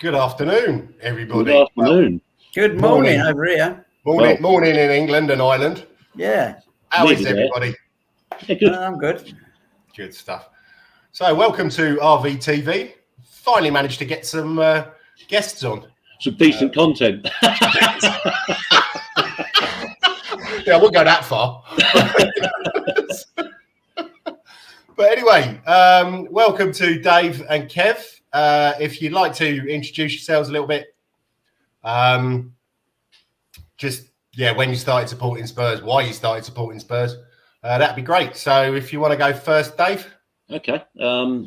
Good afternoon, everybody. Good afternoon. Good morning over here. Morning in England and Ireland. Yeah. How is everybody? Yeah, good. I'm good. Good stuff. So, welcome to RVTV. Finally managed to get some guests on. Some decent content. Yeah, I won't go that far. But anyway, welcome to Dave and Kev. If you'd like to introduce yourselves a little bit, when you started supporting Spurs, why you started supporting Spurs, that'd be great. So if you want to go first, Dave. Okay. Well,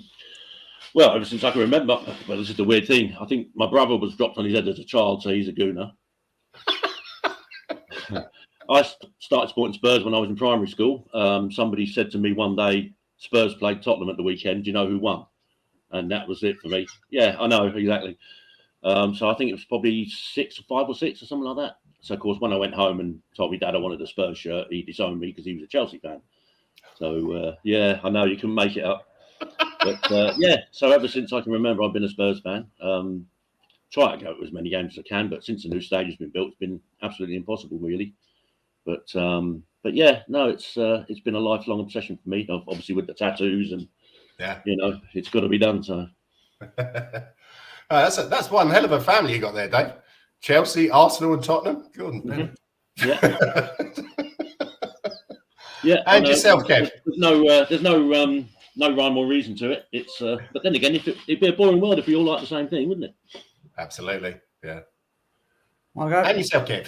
ever since I can remember, well, this is the weird thing. I think my brother was dropped on his head as a child, so he's a gooner. I started supporting Spurs when I was in primary school. Somebody said to me one day, Spurs played Tottenham at the weekend. Do you know who won? And that was it for me. Yeah, I know, exactly. So I think it was probably 5 or 6 or something like that. So, of course, when I went home and told me Dad I wanted a Spurs shirt, he disowned me because he was a Chelsea fan. So, yeah, I know you can make it up. But, yeah, so ever since I can remember, I've been a Spurs fan. Try to go to as many games as I can, but since the new stadium's been built, it's been absolutely impossible, really. But yeah, no, it's been a lifelong obsession for me, obviously with the tattoos and, you know, it's got to be done, so. That's one hell of a family you got there, Dave. Chelsea, Arsenal, and Tottenham. Good. Mm-hmm. Yeah. Yeah. And yourself, Kev. There's no rhyme or reason to it. It's but then again, it'd be a boring world if we all like the same thing, wouldn't it? Absolutely. Yeah. Okay. And yourself, Kev.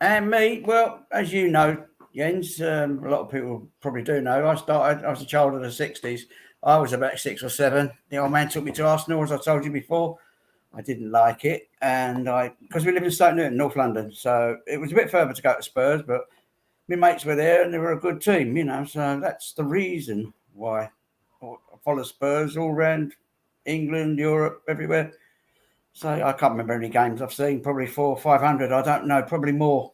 And me, well, as you know, Jens, a lot of people probably do know, I was a child of the 60s. I was about 6 or 7. The old man took me to Arsenal, as I told you before. I didn't like it. And because we live in Stoke Newton, North London. So it was a bit further to go to Spurs, but my mates were there and they were a good team, you know. So that's the reason why I follow Spurs all around England, Europe, everywhere. So I can't remember how many games I've seen, probably 400 or 500. I don't know, probably more.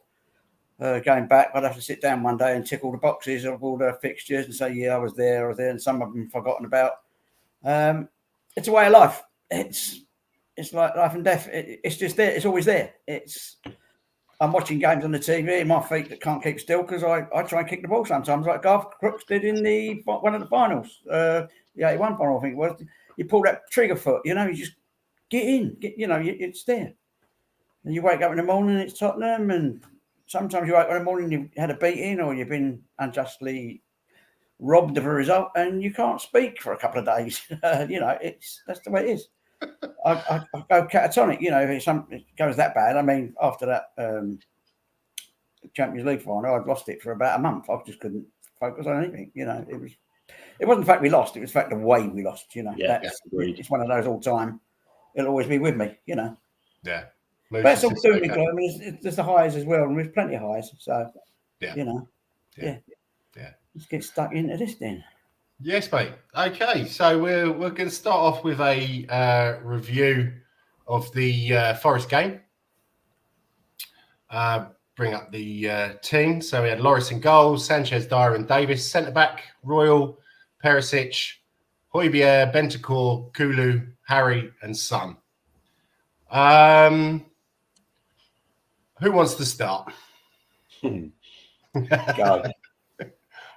Going back, I'd have to sit down one day and tick all the boxes of all the fixtures and say, yeah, I was there, and some of them forgotten about. It's a way of life. It's like life and death. It's just there. It's always there. I'm watching games on the TV, my feet that can't keep still because I try and kick the ball sometimes, like Garth Crooks did in one of the finals. The 81 final, I think it was. You pull that trigger foot, you know, you just get in, it's there. And you wake up in the morning, it's Tottenham, and sometimes you wake up in the morning, you've had a beating or you've been unjustly robbed of a result and you can't speak for a couple of days. That's the way it is. I go catatonic, if it goes that bad. I mean, after that Champions League final, I'd lost it for about a month. I just couldn't focus on anything. It wasn't the fact we lost, it was the fact the way we lost, Yeah, it's one of those all time. It'll always be with me, Yeah. But that's all doing me good. I mean, there's the highs as well, and there's plenty of highs. So, yeah. Let's get stuck into this then. Yes, mate. Okay, so we're going to start off with a review of the Forest game. Bring up the team. So we had Loris in goals, Sanchez, Dyer and Davis. Centre-back, Royal, Perisic, Højbjerg, Bentancur, Kulu, Harry and Son. Who wants to start? Go.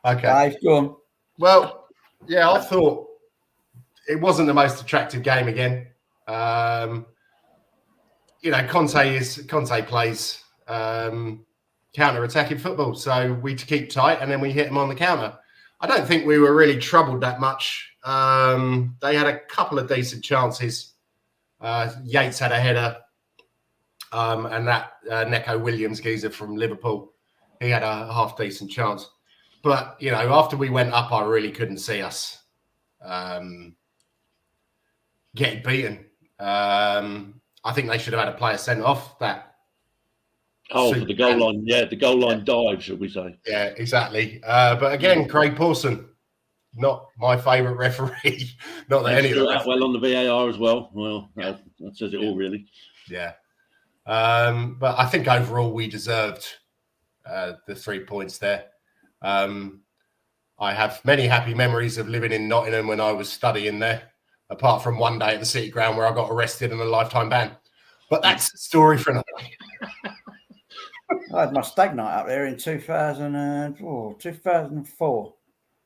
Okay. Dave, go on. Well, yeah, I thought it wasn't the most attractive game again. Conte plays counter-attacking football, so we keep tight and then we hit him on the counter. I don't think we were really troubled that much. They had a couple of decent chances. Yates had a header, and that Neco Williams geezer from Liverpool, he had a half-decent chance. But, after we went up, I really couldn't see us getting beaten. I think they should have had a player sent off. For the goal line. Yeah, the goal line dive, should we say. Yeah, exactly. But again, Craig Pawson, not my favourite referee. Not that any of them. Well on the VAR as well. Well, that says it all, really. Yeah. But I think overall we deserved the 3 points there. I have many happy memories of living in Nottingham when I was studying there. apart from one day at the City Ground where I got arrested and a lifetime ban. But that's a story for another day. I had my stag night up there in 2004.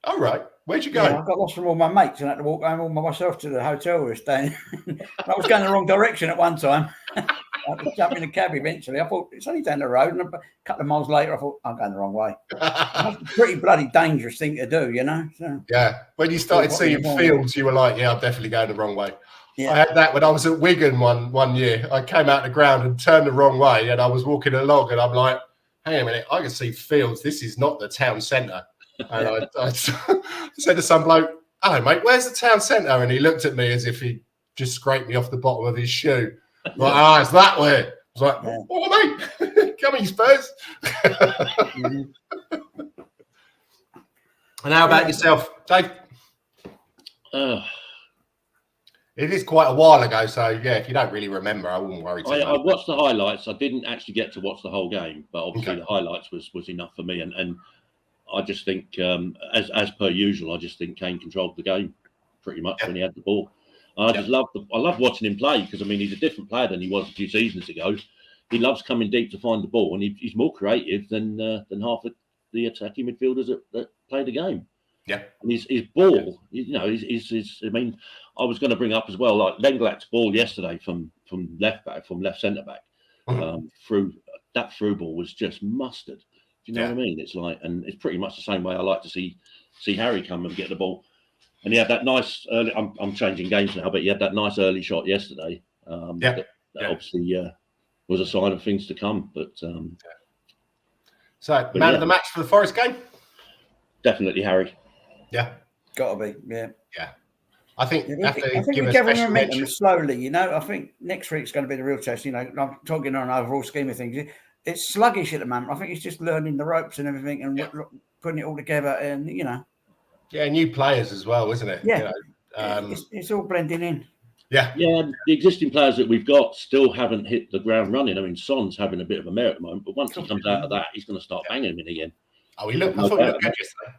All right. Where'd you go? Yeah, I got lost from all my mates and had to walk home all by myself to the hotel we were staying. I was going the wrong direction at one time. I had to jump in a cab eventually. I thought, it's only down the road. And a couple of miles later, I thought, I'm going the wrong way. That's a pretty bloody dangerous thing to do, you know? So, yeah. When you started seeing fields, you were like, yeah, I'm definitely going the wrong way. yeah. I had that when I was at Wigan one year. I came out the ground and turned the wrong way, and I was walking along, and I'm like, hang a minute, I can see fields. This is not the town centre. And I said to some bloke, hello, mate, where's the town centre? And he looked at me as if he just scraped me off the bottom of his shoe. Like, it's that way. I was like, oh, mate, come on, you Spurs. Mhm. And how about yourself, Dave? It is quite a while ago, so yeah, if you don't really remember, I wouldn't worry too much. I watched the highlights. I didn't actually get to watch the whole game, but obviously the highlights was enough for me. And I just think, as per usual, I just think Kane controlled the game pretty much when he had the ball. And I love watching him play because I mean he's a different player than he was a few seasons ago. He loves coming deep to find the ball, and he's more creative than half of the attacking midfielders that play the game. Yeah, and his ball, you know, is. I mean, I was going to bring up as well, like Lenglet's ball yesterday from left centre back, through ball was just mustard. Do you know what I mean? It's like, and it's pretty much the same way I like to see Harry come and get the ball. And he had that nice early. I'm changing games now, but he had that nice early shot yesterday. That obviously was a sign of things to come. But so man of the match for the Forest game, definitely Harry. Yeah, gotta be. Yeah. I think I think we're gathering momentum slowly. You know, I think next week's going to be the real test. You know, I'm talking on an overall scheme of things. It's sluggish at the moment. I think it's just learning the ropes and everything and putting it all together. And you know, new players as well, isn't it? Yeah, you know, it's all blending in. Yeah. The existing players that we've got still haven't hit the ground running. I mean, Son's having a bit of a mare at the moment, but once he comes out of that, he's going to start banging them in again. Oh, I thought he looked good yesterday.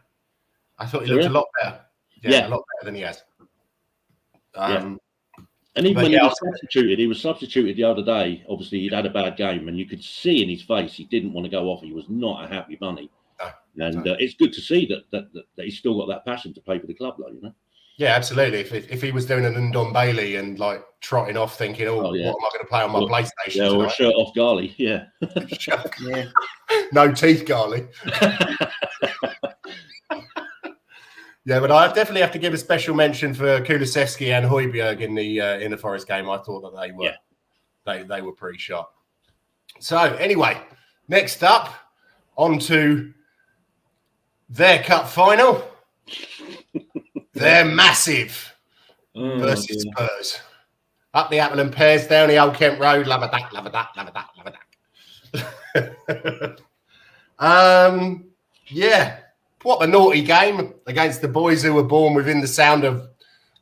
I thought he looked a lot better. Yeah, a lot better than he has. And even when he was substituted the other day. Obviously, he'd had a bad game, and you could see in his face he didn't want to go off. He was not a happy bunny. And it's good to see that he's still got that passion to play for the club, though. You know. Yeah, absolutely. If he was doing an Ndon Bailey and like trotting off, thinking, what am I going to play on my PlayStation? Yeah, or a shirt off Garley. Yeah. No teeth, Garley. Yeah, but I definitely have to give a special mention for Kulusevski and Højbjerg in the Forest game. I thought that they were pretty sharp. So anyway, next up, on to their cup final. They're massive versus Spurs. Up the Apple and Pears, down the Old Kent Road. Love a duck, love a duck, love a duck, love a duck. What a naughty game against the boys who were born within the sound of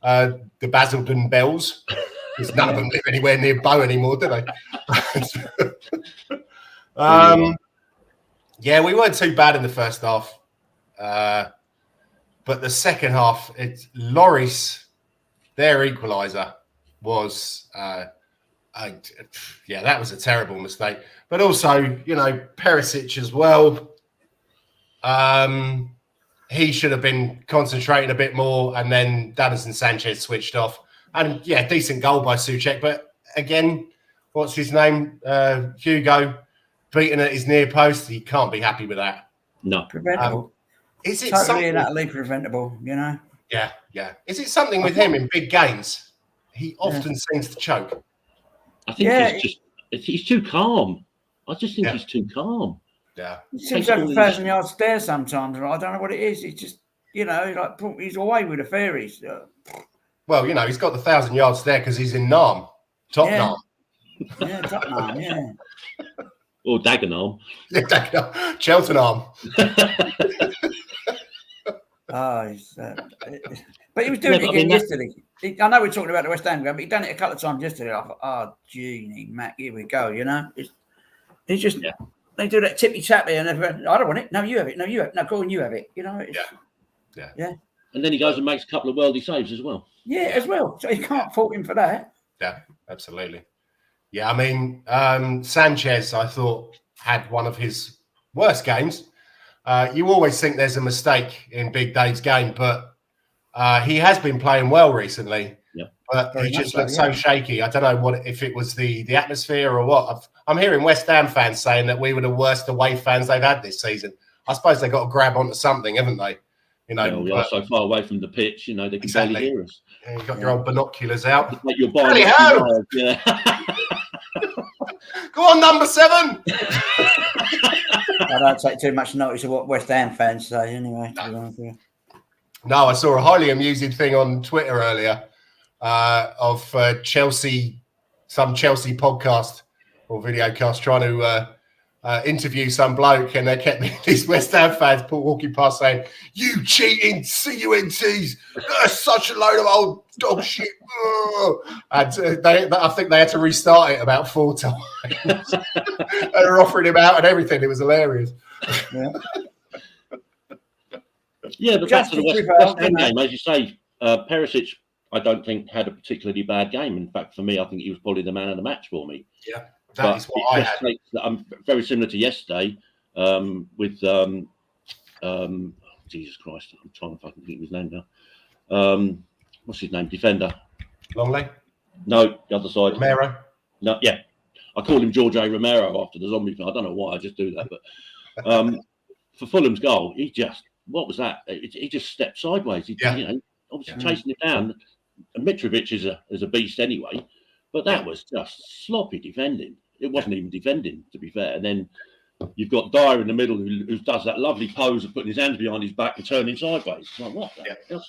the Basildon bells. Because none of them live anywhere near Bow anymore, do they? We weren't too bad in the first half. But the second half, it's Lloris, their equaliser, was that was a terrible mistake. But also, Perisic as well. He should have been concentrating a bit more, and then Davinson Sanchez switched off. And decent goal by Souček. But again, what's his name? Hugo beaten at his near post. He can't be happy with that. No. Preventable. Is it totally and utterly preventable, Yeah. Is it something with him in big games? He often seems to choke. I think he's too calm. I just think he's too calm. Yeah. He seems to have 1,000-yard stare sometimes. I don't know what it is. It's just, he's away with the fairies. Well, he's got the 1,000 yards there because he's in Nam. Tottenham. Yeah, Tottenham, yeah. Or Dagenham. Yeah, Dagenham. Cheltenham. But he was doing it again yesterday. I know we're talking about the West Ham game, but he'd done it a couple of times yesterday. I thought, Genie, Mac, here we go, It's just, they do that tippy-tappy and everyone, I don't want it. No, you have it. No, you have it. No, go on, you have it. Yeah. And then he goes and makes a couple of worldy saves as well. Yeah, as well. So you can't fault him for that. Yeah, absolutely. Yeah, I mean, Sanchez, I thought, had one of his worst games. You always think there's a mistake in Big Dave's game, but he has been playing well recently. Yeah. But Very he just much looked so, so shaky. I don't know if it was the atmosphere or what. I'm hearing West Ham fans saying that we were the worst away fans they've had this season. I suppose they've got to grab onto something, haven't they? You know, we are so far away from the pitch, you know, they can barely hear us. Yeah, you've got your old binoculars out. Like you're Really, how? Yeah. Go on, number 7. I don't take too much notice of what West Ham fans say anyway. No, I saw a highly amusing thing on Twitter earlier of Chelsea, some Chelsea podcast or videocast trying to interview some bloke, and they kept these West Ham fans walking past saying, "You cheating CUNTs, such a load of old dog shit." And I think they had to restart it about 4 times. They were offering him out and everything. It was hilarious. Yeah, but back to the West Ham game, as you say, Perisic, I don't think had a particularly bad game. In fact, for me, I think he was probably the man of the match for me. Yeah, that is what I had. I'm very similar to yesterday with Jesus Christ, I'm trying to fucking think of his name now. What's his name? Defender. Longley? No, the other side. Romero? No, yeah. I call him George A. Romero after the zombie film. I don't know why, I just do that. But for Fulham's goal, he just, what was that? He just stepped sideways. You know, obviously chasing it down. And Mitrovic is a beast anyway, but that was just sloppy defending. It wasn't even defending, to be fair. And then you've got Dyer in the middle who does that lovely pose of putting his hands behind his back and turning sideways. It's like, what the hell?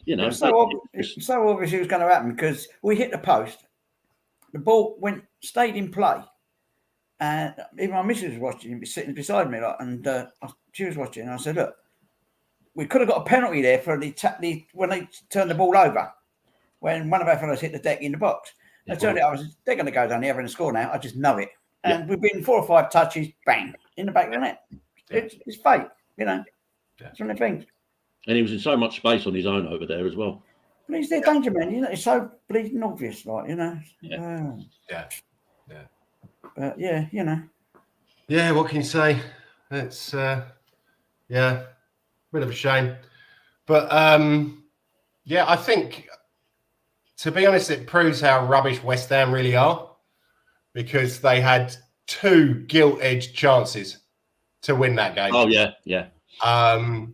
You know, it's so obvious it was going to happen because we hit the post. The ball stayed in play. And even my missus was watching, sitting beside me, and she was watching. And I said, "Look, we could have got a penalty there for when they turned the ball over, when one of our fellows hit the deck in the box. I turned it. They're going to go down there and score now. I just know it. And we've been 4 or 5 touches, bang, in the back of the net. It's fate, you know. It's one of the things. And he was in so much space on his own over there as well. But he's their danger man, you know. It's so bleeding obvious, like, you know. But yeah, you know. Yeah, what can you say? It's bit of a shame. But I think, to be honest, it proves how rubbish West Ham really are, because they had 2 gilt-edged chances to win that game. Oh yeah. I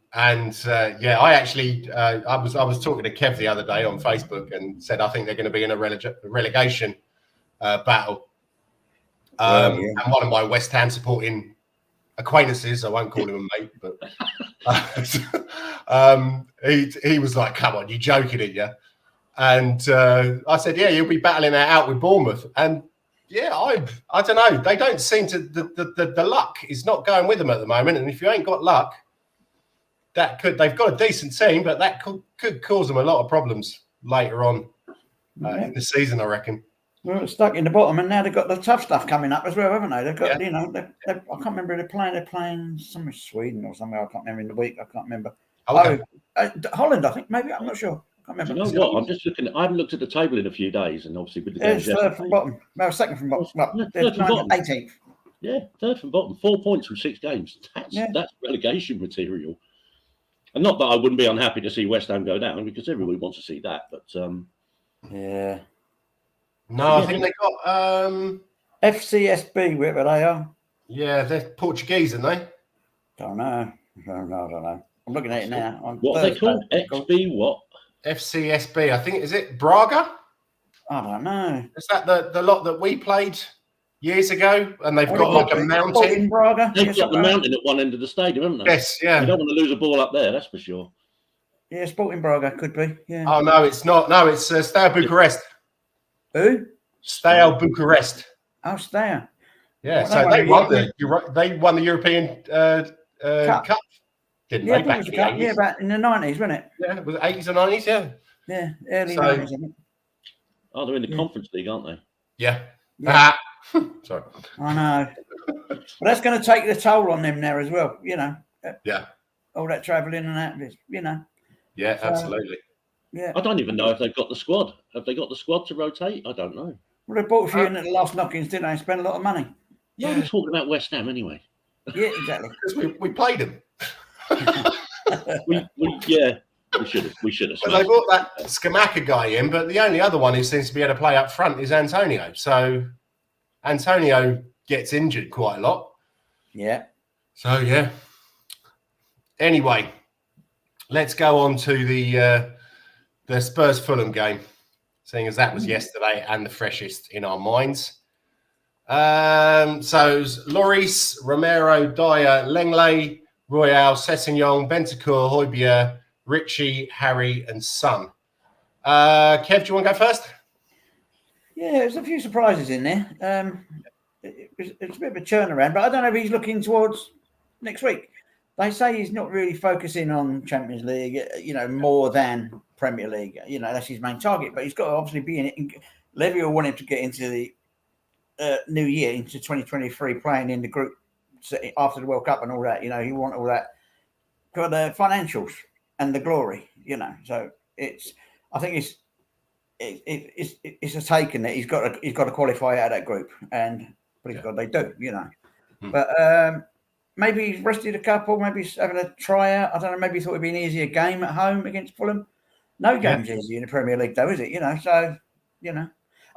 actually I was talking to Kev the other day on Facebook and said I think they're going to be in a relegation battle. And one of my West Ham supporting acquaintances, I won't call him a mate, but he was like, "Come on, you're joking, aren't you?" And I said, "Yeah, you'll be battling that out with Bournemouth." And I don't know. They don't seem to. The luck is not going with them at the moment. And if you ain't got luck, they've got a decent team, but that could cause them a lot of problems later on in the season, I reckon. Well, they're stuck in the bottom, and now they've got the tough stuff coming up as well, haven't they? They've got, you know, I can't remember who they're playing. They're playing somewhere Sweden or somewhere. I can't remember in the week. I can't remember. Okay. Holland, I think. Maybe, I'm not sure. I can't remember. You know what? I'm just looking. I haven't looked at the table in a few days, and obviously with the games. Third from bottom. No, second from bottom. Well, third from bottom. 18th. Yeah, third from bottom. 4 points from 6 games. That's relegation material. And not that I wouldn't be unhappy to see West Ham go down, because everybody wants to see that. But yeah. No, I think they got FCSB, wherever they are. Yeah, they're Portuguese, aren't they? Don't know. I don't know. I'm looking at it now. What are they called? XB what? FCSB. I think, is it Braga? I don't know. Is that the lot that we played years ago? And they've got like a mountain. In Braga. They've got the mountain at one end of the stadium, haven't they? Yes, yeah. You don't want to lose a ball up there, that's for sure. Yeah, Sporting Braga could be. Yeah. Oh no, it's not. No, it's Steaua Bucharest. Who? Steaua Bucharest. Oh, Steaua. Yeah, so they won the European Cup, didn't they? Back in the 80s. Yeah, back in the 90s, wasn't it? Yeah, was it 80s or 90s? Yeah. Yeah, early 90s, I think. Oh, they're in the Conference League, aren't they? Yeah. Sorry. I know. But that's going to take the toll on them there as well, you know. Yeah. All that travelling and that, you know. Yeah, So, absolutely. Yeah. I don't even know if they've got the squad. Have they got the squad to rotate? I don't know. Well, they bought a few in at the last knockings, didn't they? And spent a lot of money. Yeah, we're talking about West Ham anyway. Yeah, exactly. Because we played them. We should have. We should have. But they brought that Skamaka guy in, but the only other one who seems to be able to play up front is Antonio. So Antonio gets injured quite a lot. Yeah. So yeah. Anyway, let's go on to the Spurs Fulham game, seeing as that was yesterday and the freshest in our minds. So Lloris, Romero, Dyer, Lenglet, Royale, Sessegnon, Bentancur, Højbjerg, Ritchie, Harry, and Son. Kev, do you want to go first? Yeah, there's a few surprises in there. It's a bit of a turnaround, but I don't know if he's looking towards next week. They say he's not really focusing on Champions League, more than Premier League. That's his main target. But he's got to obviously be in it. Levy will want him to get into the new year, into 2023, playing in the group after the World Cup and all that. He want all that for the financials and the glory. So I think it's a taken that he's got to qualify out of that group, and please God they do. But maybe he's rested a couple. Maybe he's having a tryout. I don't know. Maybe he thought it'd be an easier game at home against Fulham. No game's easy in the Premier League, though, is it? So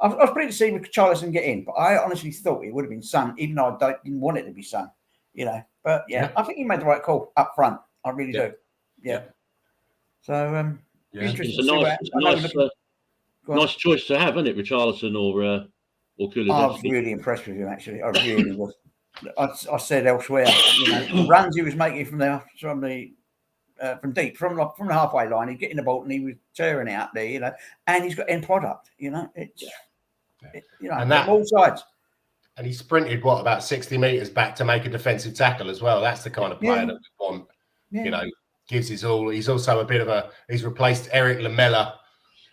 I was pleased to see Richarlison get in, but I honestly thought it would have been Son, even though I didn't want it to be Son. But I think he made the right call up front. I really do. Yeah. So it's a nice choice to have, isn't it? Richarlison or Kulusevski. I was really impressed with him, actually. I really was. I said elsewhere, the runs he was making from deep, from the halfway line, he's getting the ball and he was tearing it out there, and he's got end product, and that all sides. And he sprinted about 60 meters back to make a defensive tackle as well. That's the kind of player that we want. Yeah. Gives his all. He's also a bit of he's replaced Eric Lamela.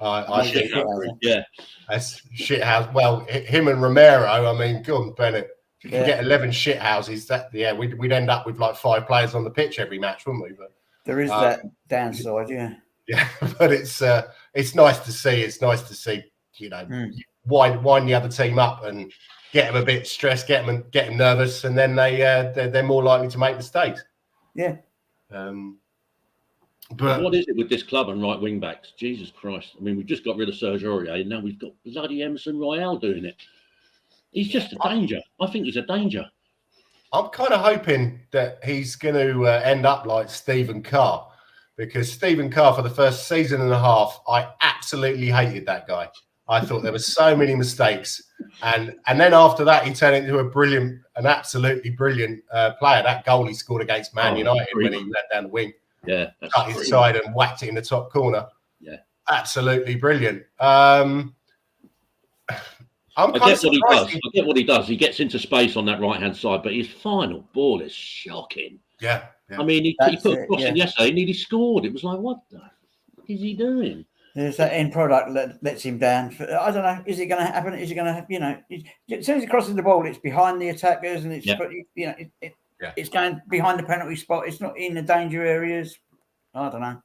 I think. That's shithouse. Well, him and Romero. I mean, go on, Bennett. If you can get 11 shithouses, we'd end up with like 5 players on the pitch every match, wouldn't we? But there is that downside, Yeah, but it's nice to see. It's nice to see, wind the other team up and get them a bit stressed, get them nervous, and then they're more likely to make mistakes. Yeah. But what is it with this club and right wing backs? Jesus Christ! I mean, we've just got rid of Serge Aurier, and now we've got bloody Emerson Royale doing it. He's just a danger. I think he's a danger. I'm kind of hoping that he's going to end up like Stephen Carr, because Stephen Carr, for the first season and a half, I absolutely hated that guy. I thought there were so many mistakes, and then after that, he turned into an absolutely brilliant player. That goal he scored against Man United when he let down the wing, cut his side and whacked it in the top corner. Yeah, absolutely brilliant. I get what he does. He gets into space on that right-hand side, but his final ball is shocking. Yeah. I mean, he put a cross in yesterday and he scored. It was like, what the fuck is he doing? There's that end product that lets him down. I don't know. Is it going to happen? Is it going to, as soon as he crosses the ball, it's behind the attackers and it's, it's going behind the penalty spot. It's not in the danger areas. I don't know.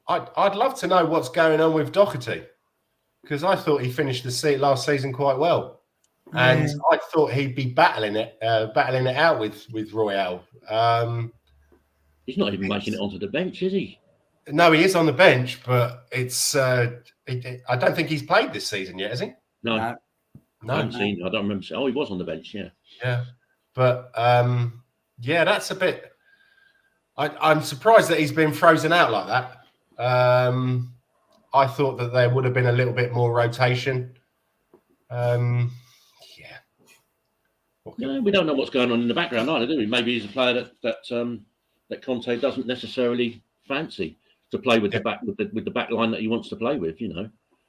I'd love to know what's going on with Doherty, because I thought he finished the last season quite well, and I thought he'd be battling it out with Royale. He's not even making it onto the bench, is he? No, he is on the bench, but it's. I don't think he's played this season yet, has he? No. I haven't seen. I don't remember. Oh, he was on the bench. Yeah. But that's a bit. I'm surprised that he's been frozen out like that. I thought that there would have been a little bit more rotation. No, we don't know what's going on in the background either, do we? Maybe he's a player that Conte doesn't necessarily fancy to play with the back line that he wants to play with.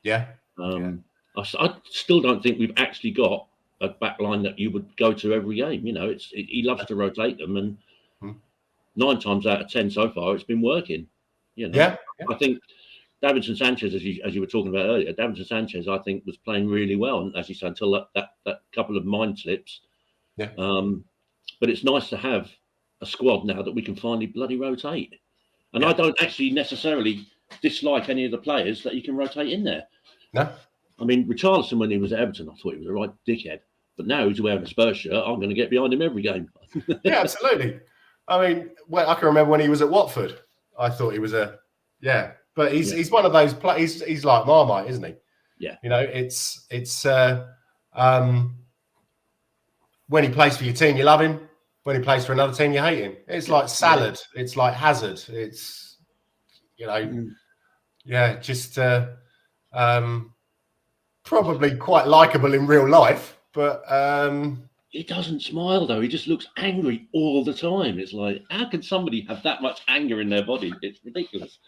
Yeah. I still don't think we've actually got a back line that you would go to every game. He loves to rotate them, and 9 times out of 10 so far, it's been working. I think Davinson Sanchez, as you were talking about earlier, Davinson Sanchez, I think, was playing really well, as you said, until that couple of mind slips. Yeah. But it's nice to have a squad now that we can finally bloody rotate. And I don't actually necessarily dislike any of the players that you can rotate in there. No. I mean, Richarlison, when he was at Everton, I thought he was a right dickhead. But now he's wearing a Spurs shirt. I'm going to get behind him every game. Yeah, absolutely. I mean, well, I can remember when he was at Watford. I thought he was but he's one of those players. He's like Marmite, isn't he? Yeah. You know, it's when he plays for your team, you love him. When he plays for another team, you hate him. It's like salad. Yeah. It's like Hazard. It's, you know, just probably quite likable in real life, but he doesn't smile though. He just looks angry all the time. It's like, how can somebody have that much anger in their body? It's ridiculous.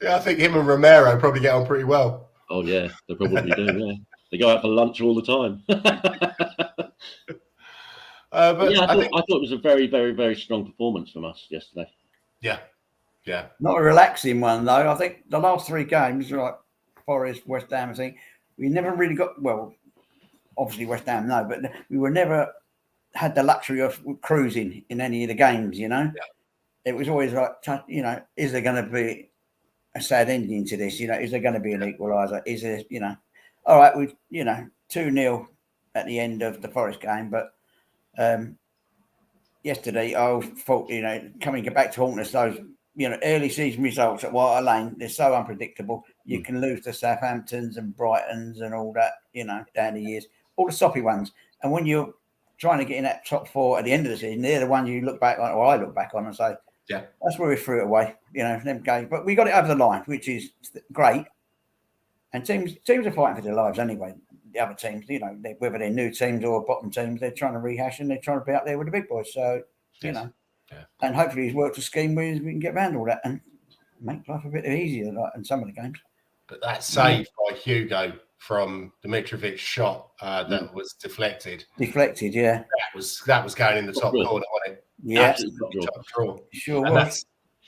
Yeah, I think him and Romero probably get on pretty well. Oh yeah, they probably do. Yeah, they go out for lunch all the time. But yeah, I thought it was a very, very, very strong performance from us yesterday. Yeah. Not a relaxing one though. I think the last 3 games, like Forest, West Ham, I think we never really got obviously West Ham, no, but we were never had the luxury of cruising in any of the games. You know, it was always like, you know, is there going to be a sad ending to this? You know, is there going to be an equaliser? Is there, you know, all right, we, you know, 2-0 at the end of the Forest game, but yesterday I thought, you know, coming back to haunt us, those, you know, early season results at White Hart Lane, they're so unpredictable. You can lose to Southamptons and Brightons and all that, you know, down the years, all the soppy ones. And when you're trying to get in that top 4 at the end of the season, they're the ones you look back on, or I look back on and say, yeah, that's where we threw it away, you know, them games. But we got it over the line, which is great. And teams are fighting for their lives anyway. The other teams, you know, whether they're new teams or bottom teams, they're trying to rehash and they're trying to be up there with the big boys. So, you know, and hopefully he's worked a scheme where we can get around all that and make life a bit easier like in some of the games. But that save by Hugo from Dimitrovic's shot that was deflected. Deflected, yeah. That was going in the top corner, wasn't it? Yeah, top draw. Sure and was.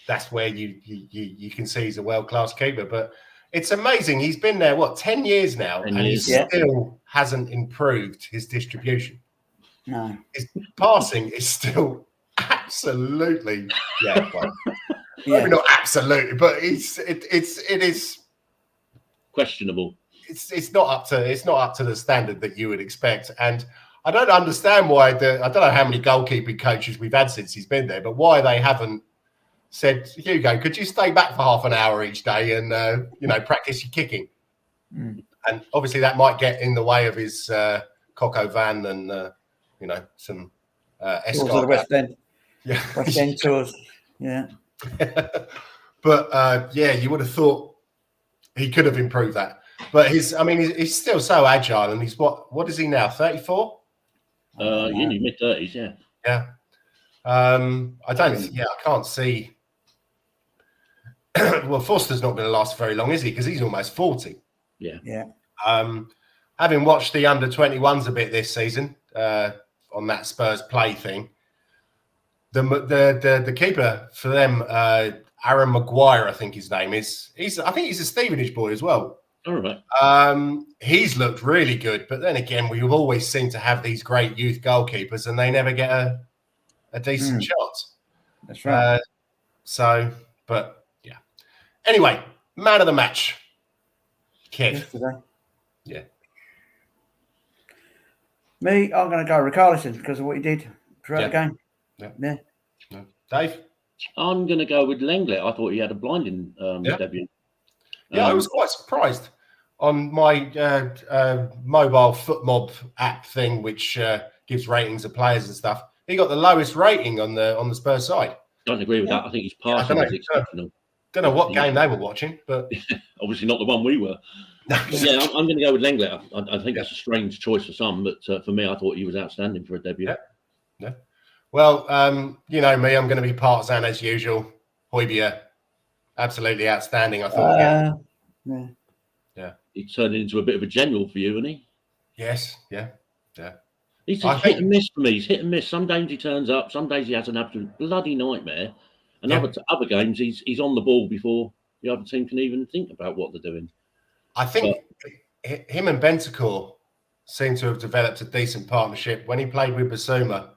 That's where you can see he's a world-class keeper. But it's amazing. He's been there, 10 years now, and he still hasn't improved his distribution. No. His passing is still absolutely, maybe not absolutely, but it is questionable. It's not up to the standard that you would expect. And I don't understand why I don't know how many goalkeeping coaches we've had since he's been there, but why they haven't said, Hugo, could you stay back for half an hour each day and practice your kicking? And obviously that might get in the way of his Coco Van and some Escort. West End. Yeah. West End tours. Yeah. But you would have thought he could have improved that. But he's still so agile, and he's what is he now? 34? In his mid-30s, yeah. Yeah. I can't see. Well, Foster's not going to last very long, is he? Because he's almost 40. Yeah. Yeah. Having watched the under-21s a bit this season on that Spurs play thing, the keeper for them, Aaron Maguire, I think his name is. I think he's a Stevenage boy as well. All right. He's looked really good, but then again, we've always seemed to have these great youth goalkeepers, and they never get a decent shot. That's right. Anyway, man of the match, Kev. Yesterday. Yeah. Me, I'm going to go Richarlison because of what he did throughout the game. Yeah. Dave? I'm going to go with Lenglet. I thought he had a blinding debut. Yeah, I was quite surprised on my mobile FootMob app thing, which gives ratings of players and stuff. He got the lowest rating on the Spurs side. Don't agree with that. I think his passing was exceptional. Don't know what game they were watching, but obviously not the one we were. Yeah, I'm going to go with Lenglet. I think that's a strange choice for some, but for me, I thought he was outstanding for a debut. Yeah. Well, you know me, I'm going to be partisan as usual. Højbjerg, absolutely outstanding, I thought. Yeah. He turned into a bit of a general for you, isn't he? Yes, yeah. He's hit and miss for me. He's hit and miss. Some days he turns up, some days he has an absolute bloody nightmare. And other games, he's on the ball before the other team can even think about what they're doing. I think him and Bentancur seem to have developed a decent partnership. When he played with Basuma,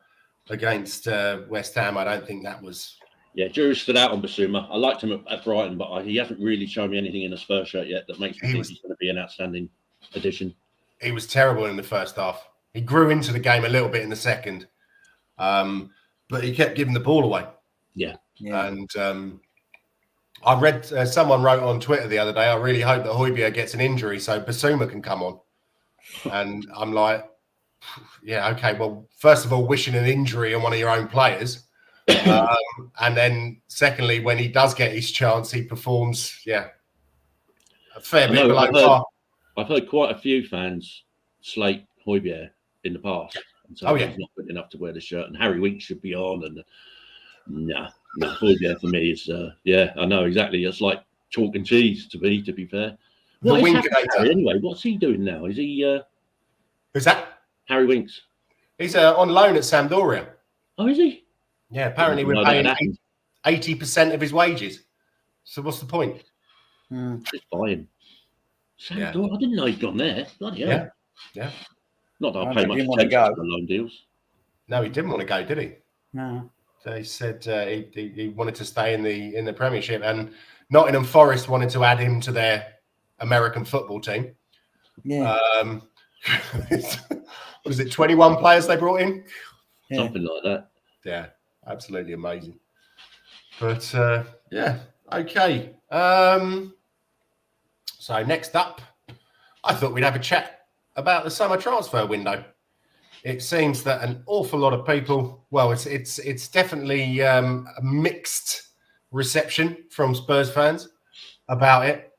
against West Ham. I don't think that was. Yeah, Jury stood out on Basuma. I liked him at Brighton, but he hasn't really shown me anything in a Spurs shirt yet that makes me think he's going to be an outstanding addition. He was terrible in the first half. He grew into the game a little bit in the second, but he kept giving the ball away. Yeah. And I read someone wrote on Twitter the other day, I really hope that Højbjerg gets an injury so Basuma can come on. And I'm like, yeah, okay. Well, first of all, wishing an injury on one of your own players. And then secondly, when he does get his chance, he performs, a fair bit below par. I've heard quite a few fans slate Højbjerg in the past. And so he's not good enough to wear the shirt. And Harry Winks should be on. And no, Højbjerg for me is, I know exactly. It's like chalk and cheese to me, to be fair. What is Harry anyway? What's he doing now? Is he... Who's that? Harry Winks. He's on loan at Sampdoria. Oh, is he? Yeah, apparently we're paying 80% of his wages. So what's the point? Just buy him. Sampdoria. I didn't know he'd gone there. Bloody hell. Yeah. Not that I pay much attention to the loan deals. No, he didn't want to go, did he? No. They said he wanted to stay in the Premiership, and Nottingham Forest wanted to add him to their American football team. Yeah. Was it 21 players they brought in? Yeah. Something like that. Yeah, absolutely amazing. But okay. So next up, I thought we'd have a chat about the summer transfer window. It seems that an awful lot of people, well, it's definitely a mixed reception from Spurs fans about it.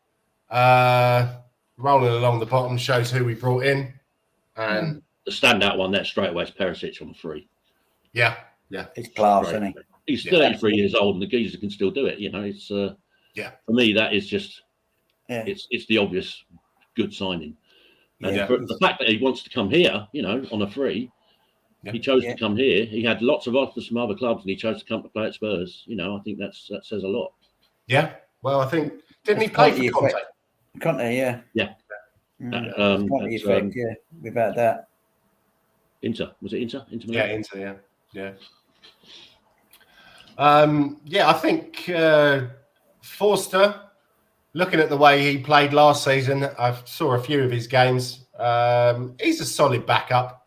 Rolling along the bottom shows who we brought in, and the standout one there straight away is Perisic on free. Yeah, it's class, isn't he? He's 33 years old, and the geezer can still do it. You know, it's for me that is just it's the obvious good signing. And the fact that he wants to come here, you know, on a free, he chose to come here. He had lots of offers from other clubs, and he chose to come to play at Spurs. You know, I think that says a lot. Yeah. Well, I think didn't he play for Conte? Conte, yeah. Effect, without that. Inter, was it Inter? Inter Milan? Yeah, Inter, yeah. I think Forster, looking at the way he played last season, I saw a few of his games. He's a solid backup.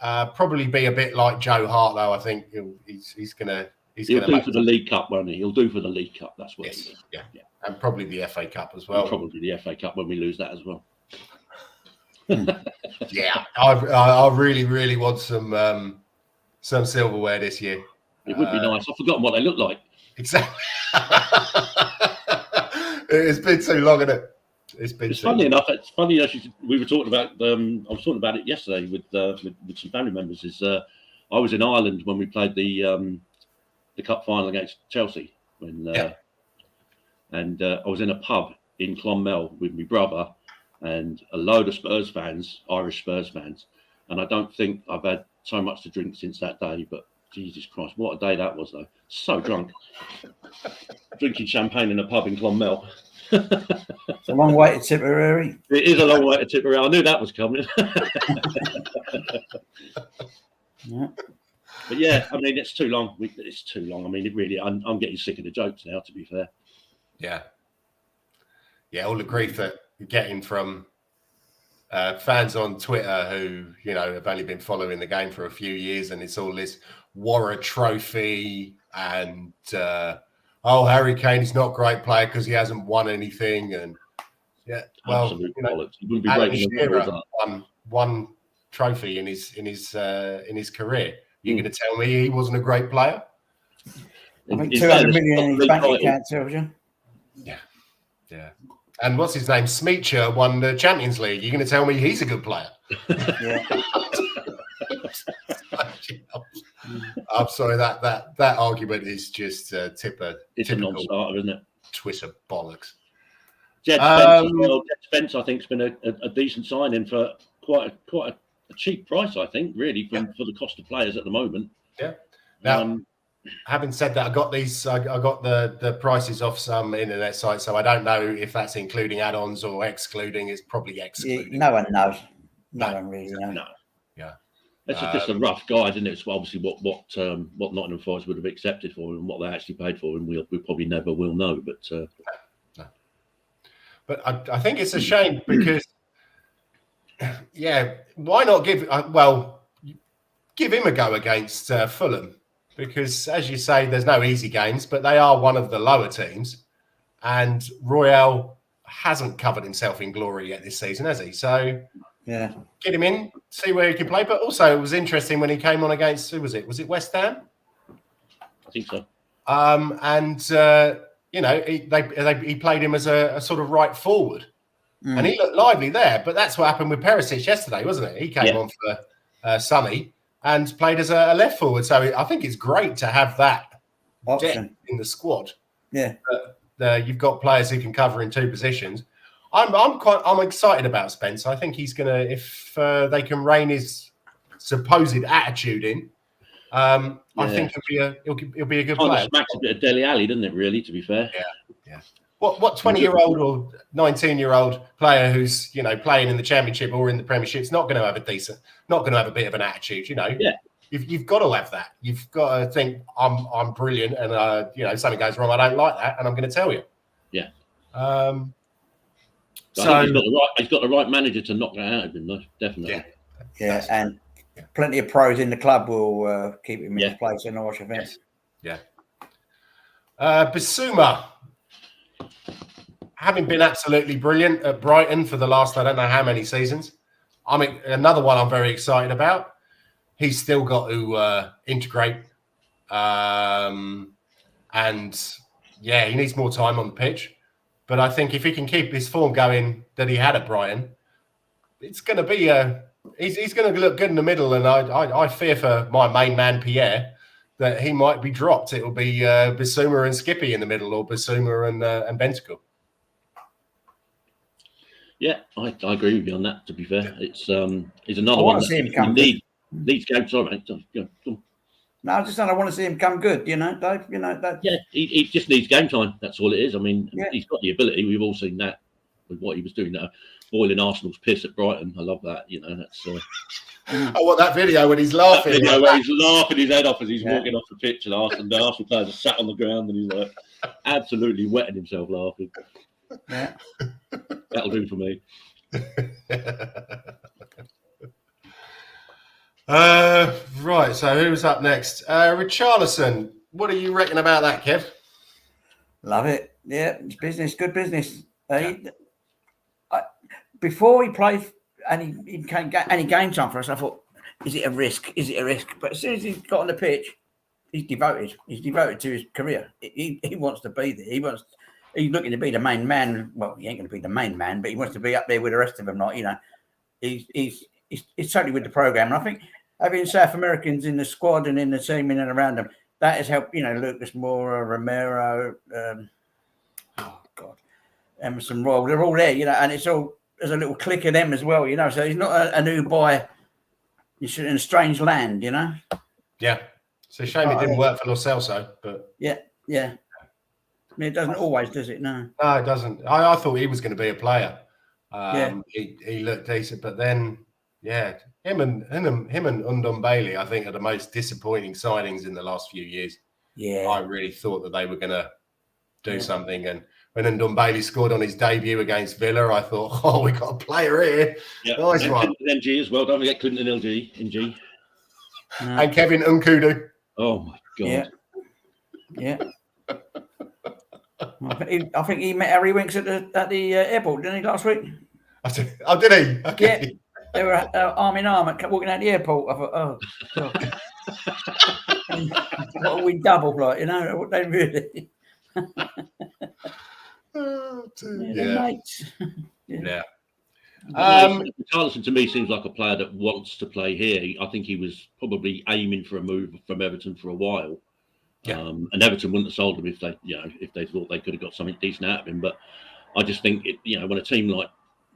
Probably be a bit like Joe Hart, though. I think he's gonna. He'll do for the League Cup, won't he? He'll do for the League Cup. That's what. Yes, yeah, and probably the FA Cup as well. And probably the FA Cup when we lose that as well. Yeah, I really, really want some silverware this year. It would be nice. I've forgotten what they look like. Exactly. It's been too long, isn't it? It's funny enough. It's funny enough. We were talking about. I was talking about it yesterday with some family members. I was in Ireland when we played the cup final against Chelsea. And I was in a pub in Clonmel with my brother and a load of Spurs fans, Irish Spurs fans. And I don't think I've had so much to drink since that day. But Jesus Christ, what a day that was, though! So drunk, drinking champagne in a pub in Clonmel. It's a long way to Tipperary. It is a long way to Tipperary. I knew that was coming. But yeah, I mean, it's too long. It's too long. I mean, it really. I'm getting sick of the jokes now. To be fair. Yeah. All the grief that you're getting from fans on Twitter who, you know, have only been following the game for a few years, and it's all this Warra Trophy and Harry Kane's not a great player because he hasn't won anything, and absolute bollocks. He wouldn't be breaking one trophy in his career. You're going to tell me he wasn't a great player? I think 200 million in his bank account tells you. Yeah. And what's his name? Smeacher won the Champions League. You're going to tell me he's a good player? Yeah. I'm sorry, that argument is just it's a non-starter, isn't it? Twitter bollocks. Jed Spence, I think, has been a decent signing for quite a cheap price, I think, really, for the cost of players at the moment. Yeah. Now, having said that, I got the prices off some internet sites, so I don't know if that's including add-ons or excluding. It's probably excluding. No one knows. No one really knows. No. Yeah. It's just a rough guide, isn't it? It's obviously what Nottingham Forest would have accepted for him and what they actually paid for him. We probably never will know. But no. But I think it's a shame because, yeah, why not give him a go against Fulham? Because, as you say, there's no easy games, but they are one of the lower teams. And Royale hasn't covered himself in glory yet this season, has he? So, yeah, get him in, see where he can play. But also, it was interesting when he came on against, who was it? Was it West Ham? I think so. He played him as a sort of right forward. And he looked lively there. But that's what happened with Perisic yesterday, wasn't it? He came on for Sonny and played as a left forward. So I think it's great to have that option in the squad. Yeah. You've got players who can cover in two positions. I'm excited about Spence. I think he's gonna, if they can rein his supposed attitude in, I think he'll be a good player. Smacks a bit of Dele Alli, doesn't it? Really, to be fair. Yeah. What 20-year-old or 19-year-old player who's playing in the Championship or in the Premiership is not going to have a bit of an attitude? Yeah. You've got to have that. You've got to think I'm brilliant, and something goes wrong, I don't like that, and I'm going to tell you. Yeah. So I think he's got the right manager to knock that out of him, though. Definitely. Yeah, and plenty of pros in the club will keep him in his place in Norwich events. Yeah. Bissouma, having been absolutely brilliant at Brighton for the last I don't know how many seasons, another one I'm very excited about. He's still got to integrate, and he needs more time on the pitch. But I think if he can keep his form going that he had at Brighton, it's going to be he's going to look good in the middle. And I fear for my main man Pierre that he might be dropped. It will be Bissouma and Skippy in the middle, or Bissouma and Bentacle. Yeah, I agree with you on that. To be fair, it's another one that needs game. Sorry, mate. No, I want to see him come good. Dave. That. Yeah, he just needs game time. That's all it is. I mean, he's got the ability. We've all seen that with what he was doing now, boiling Arsenal's piss at Brighton. I love that. That's. I want that video when he's laughing. Where he's laughing his head off as he's walking off the pitch, and the Arsenal players are sat on the ground, and he's like absolutely wetting himself laughing. Yeah, that'll do for me. Right, so who's up next? Richarlison. What do you reckon about that, Kev? Love it. Yeah, it's business, good business. Before he played he can't get any game time for us, I thought, is it a risk? Is it a risk? But as soon as he's got on the pitch, he's devoted. He's devoted to his career. He wants to be there. He's looking to be the main man. Well, he ain't going to be the main man, but he wants to be up there with the rest of them. He's totally with the program. And I think having South Americans in the squad and in the team in and around them, that has helped, Lucas Moura, Romero, Emerson Royal, they're all there, and it's all, there's a little clique of them as well, so he's not a new boy in a strange land, Yeah. It's a shame it didn't work for Lo Celso, but... Yeah. I mean, it doesn't always, does it? No, it doesn't. I thought he was going to be a player. He looked decent, but then, him and Ndombele, I think, are the most disappointing signings in the last few years. Yeah, I really thought that they were going to do something, and when Ndombele scored on his debut against Villa, I thought, we got a player here. Yeah, nice one. NG as well. Don't forget Clinton LG in G. No. And Kevin Nkudu. Oh my God. Yeah. I think he met Harry Winks at the airport, didn't he, last week? Oh, did he? Okay. Yeah, they were arm in arm walking out the airport. I thought, oh, God. What a wee double, what they really. Mates. Yeah. Richarlison to me seems like a player that wants to play here. I think he was probably aiming for a move from Everton for a while. Yeah. And Everton wouldn't have sold him if they thought they could have got something decent out of him. But I just think when a team like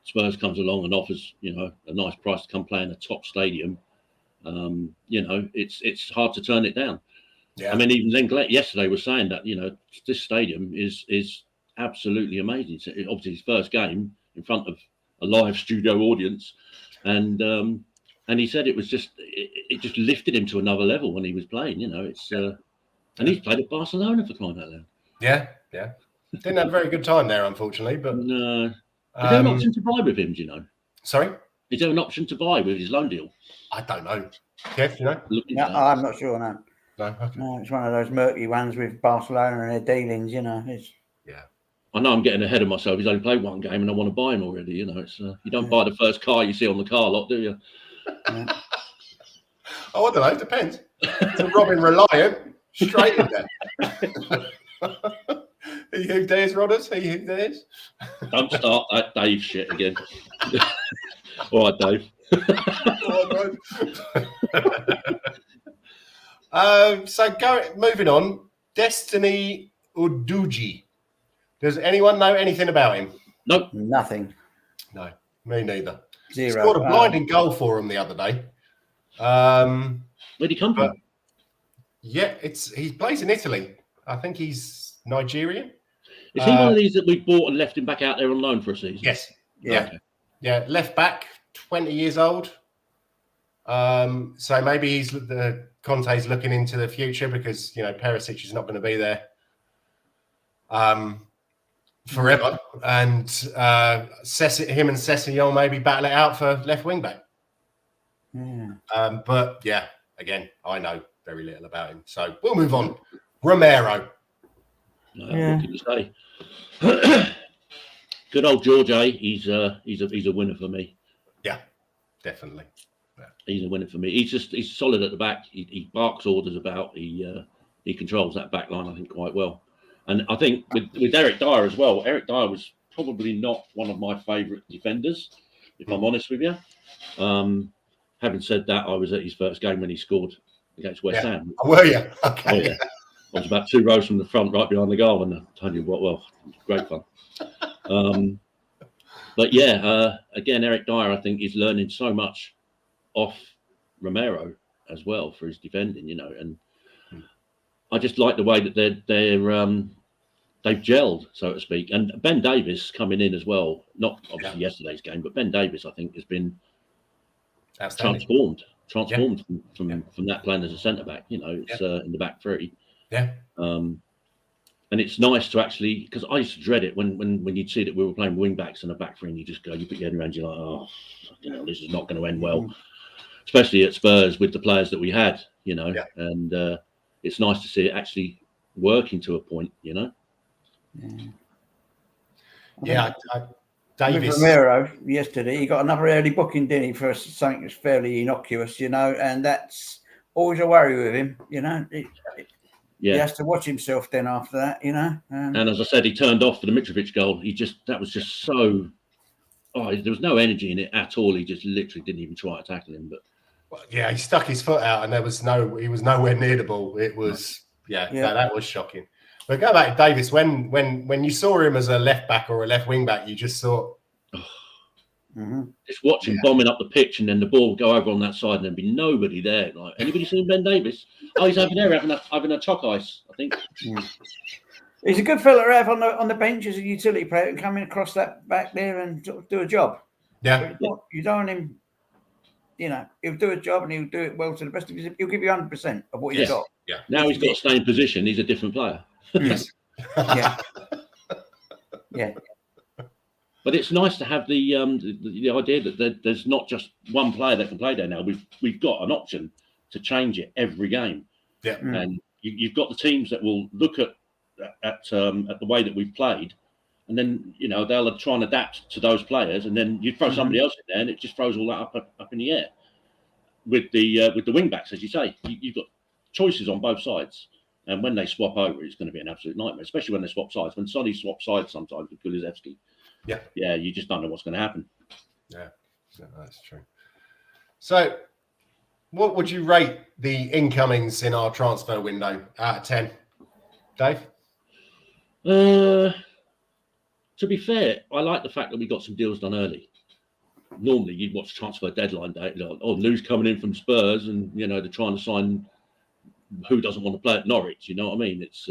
Spurs comes along and offers a nice price to come play in a top stadium, it's hard to turn it down. Yeah. I mean, even Zen yesterday was saying that this stadium is absolutely amazing. So obviously his first game in front of a live studio audience, and And he said it was just it just lifted him to another level when he was playing. You know, it's and he's played at Barcelona for crying out loud. Yeah. Didn't have a very good time there, unfortunately. But no, is there an option to buy with him? Do you know? Sorry, is there an option to buy with his loan deal? I don't know. Kev, you know? No, I'm not sure. No. No, okay. No, it's one of those murky ones with Barcelona and their dealings. You know, it's. Yeah. I know I'm getting ahead of myself. He's only played one game, and I want to buy him already. You know, it's you don't buy the first car you see on the car lot, do you? Yeah. Oh, I don't know. It depends. It's a Robin Reliant, straight in there. He who dares, Rodders. He who dares. Don't start that Dave shit again. All right, Dave. Moving on. Destiny Uduji. Does anyone know anything about him? Nope. Nothing. No, me neither. Zero. Scored a blinding goal for him the other day. Where'd he come from? Yeah, he plays in Italy. I think he's Nigerian. Is he one of these that we bought and left him back out there on loan for a season? Yes. Yeah. Okay. Yeah, left back, 20 years old. So maybe Conte's looking into the future because Perisic is not going to be there forever, and him and Sessegnon maybe battle it out for left wing back. Yeah. But yeah, again, I know very little about him, so we'll move on. Romero. What can you say? Good old George, eh? He's a winner for me. Yeah, definitely. Yeah. He's a winner for me. He's solid at the back. He barks orders about. He controls that back line, I think, quite well. And I think with Eric Dyer as well. Eric Dyer was probably not one of my favourite defenders, if I'm honest with you. Having said that, I was at his first game when he scored against West Ham. Oh, were you? Okay. Oh, yeah. I was about 2 rows from the front, right behind the goal, and I tell you what, well, great fun. But yeah, again, Eric Dyer, I think, is learning so much off Romero as well for his defending, and I just like the way that they've gelled, so to speak. And Ben Davies coming in as well, not obviously yesterday's game, but Ben Davies, I think, has been transformed from that playing as a centre back. It's in the back three. Yeah. And it's nice to actually, because I used to dread it when you'd see that we were playing wing backs and a back three, and you put your head around, you're like, oh, this is not going to end well, especially at Spurs with the players that we had, and it's nice to see it actually working to a point, Yeah. Davis. With Romero yesterday, he got another early booking, didn't he, for something that's fairly innocuous, and that's always a worry with him, He has to watch himself then after that, and as I said, he turned off for the Mitrovic goal. That was just so. Oh, there was no energy in it at all. He just literally didn't even try to tackle him. But yeah, he stuck his foot out, and he was nowhere near the ball. It was that was shocking. But go back to Davis. When you saw him as a left back or a left wing back, you just thought, just watch him bombing up the pitch, and then the ball would go over on that side, and there'd be nobody there. Like, anybody seen Ben Davis? Oh, he's over there having a choc ice, I think. He's a good fella to have on the bench as a utility player and coming across that back there and do a job. Yeah, you don't want him. He'll do a job and he'll do it well to the best of his. He'll give you 100% of what he's got. Yeah. Now he's got to stay in position. He's a different player. Yes. Yeah. But it's nice to have the idea that there's not just one player that can play there now. We've got an option to change it every game. Yeah. And you've got the teams that will look at the way that we've played, and then they'll try and adapt to those players, and then you throw somebody else in there, and it just throws all that up in the air. With the wing backs, as you say, you've got choices on both sides, and when they swap over, it's going to be an absolute nightmare. Especially when they swap sides. When Sonny swaps sides sometimes with Kulusevski, you just don't know what's going to happen. Yeah, that's true. So, what would you rate the incomings in our transfer window out of 10, Dave? To be fair, I like the fact that we got some deals done early. Normally, you'd watch transfer deadline day. News coming in from Spurs, and they're trying to sign. Who doesn't want to play at Norwich? You know what I mean? It's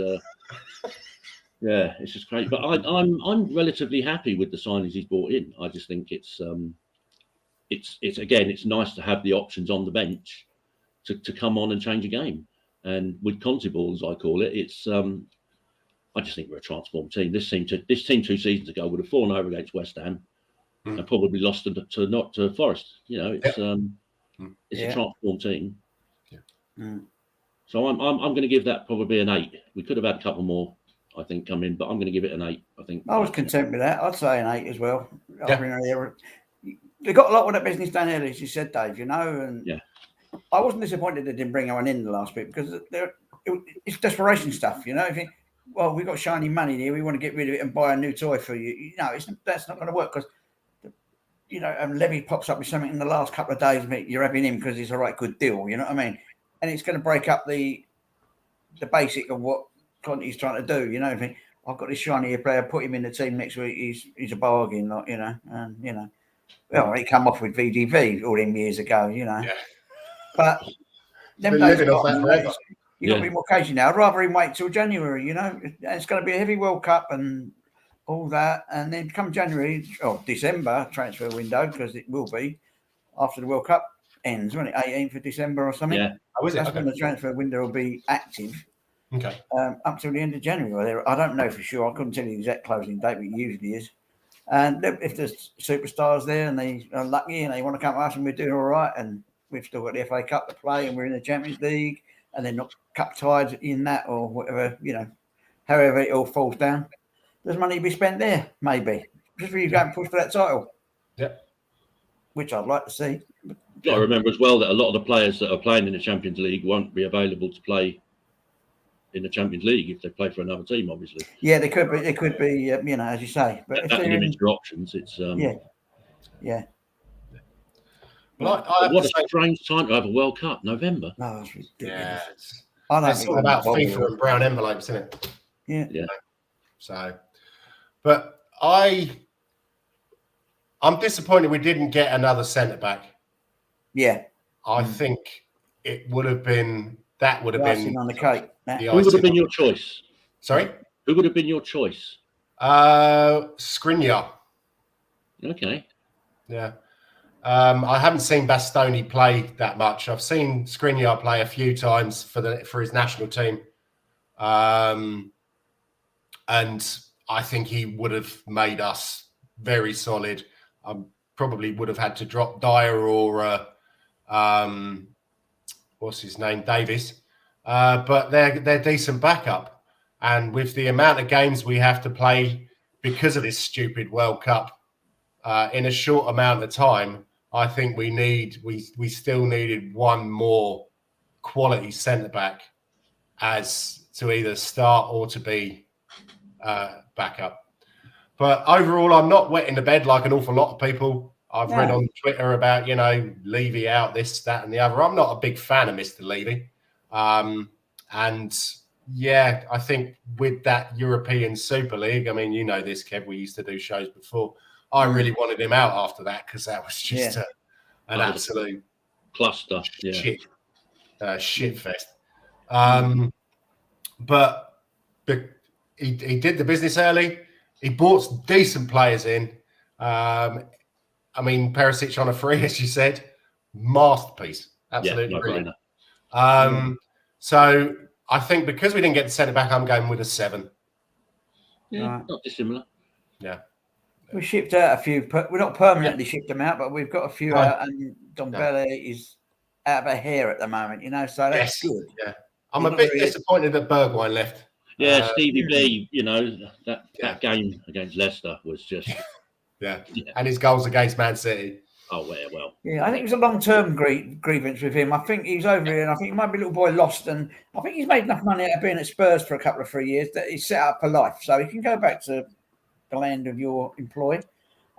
it's just great. But I'm relatively happy with the signings he's brought in. I just think it's it's nice to have the options on the bench to come on and change a game. And with Conti ball, as I call it, it's I just think we're a transformed team. This team 2 seasons ago would have fallen over against West Ham and probably lost to Forest. You know, it's a transformed team. Yeah. So I'm going to give that probably an 8. We could have had a couple more, I think, come in, but I'm going to give it an 8. I think I was content with that. I'd say an 8 as well. Yeah. They got a lot with that business down here, as you said, Dave. You know, and yeah, I wasn't disappointed they didn't bring anyone in the last bit because it's desperation stuff. You know, if you, well, we've got shiny money here, we want to get rid of it and buy a new toy for you. You know, that's not going to work because, you know, and Levy pops up with something in the last couple of days, mate, you're having him because he's a right good deal. You know what I mean? And it's going to break up the basic of what Conti's trying to do. You know, I think I've got this shiny player, put him in the team next week. He's a bargain, like, you know, and you know, well, he come off with VDV all them years ago, you know. Yeah. But them days you've got to be more cagey now. I'd rather him wait till January, you know. It's going to be a heavy World Cup and all that, and then come January or December transfer window, because it will be after the World Cup ends, won't it? 18th of December or something. Yeah. That's when the transfer window will be active. Okay. Up till the end of January. I don't know for sure. I couldn't tell you the exact closing date, but it usually is. And if there's superstars there and they are lucky and they want to come to us and we're doing all right and we've still got the FA Cup to play and we're in the Champions League and they're not cup tied in that or whatever, you know, however it all falls down, there's money to be spent there, maybe. Just really go and push for that title. Yep. Which I'd like to see. You've got to remember as well that a lot of the players that are playing in the Champions League won't be available to play in the Champions League if they play for another team, obviously. Yeah, they could be. They could be. You know, as you say, but if that limits your options. It's yeah. Well, what a strange time to have a World Cup, November. No, it's ridiculous. Yeah, it's all about FIFA and brown envelopes, isn't it? Yeah. Yeah. So, but I'm disappointed we didn't get another centre back. Yeah. I think it would have been icing on the cake. Who would have been your choice? Sorry? Who would have been your choice? Skriniar. Okay. Yeah. I haven't seen Bastoni play that much. I've seen Skriniar play a few times for his national team. And I think he would have made us very solid. I probably would have had to drop Dyer or what's his name, Davis. But they're decent backup. And with the amount of games we have to play because of this stupid World Cup in a short amount of time, I think we still needed one more quality centre back as to either start or to be backup. But overall, I'm not wetting the bed like an awful lot of people. I've read on Twitter about, you know, Levy out, this, that, and the other. I'm not a big fan of Mr. Levy. And yeah, I think with that European Super League, I mean, you know this, Kev, we used to do shows before. I really wanted him out after that because that was just an absolute cluster, shit fest. But he did the business early. He bought decent players in. I mean, Perisic on a free, as you said, masterpiece. Absolutely brilliant. So I think because we didn't get the centre back, I'm going with a 7. Yeah, not dissimilar. Yeah. We shipped out a few. We're not permanently shipped them out, but we've got a few out, and Dombele is out of a hair at the moment, you know, so that's good. Yeah. I'm a bit disappointed that Bergwijn left. Yeah, Stevie B, you know, that game against Leicester was just... yeah, and his goals against Man City. Oh, well. Yeah, I think it was a long-term grievance with him. I think he's over here, and I think he might be a little boy lost, and I think he's made enough money out of being at Spurs for a couple of 3 years that he's set up for life, so he can go back to the land of your employ,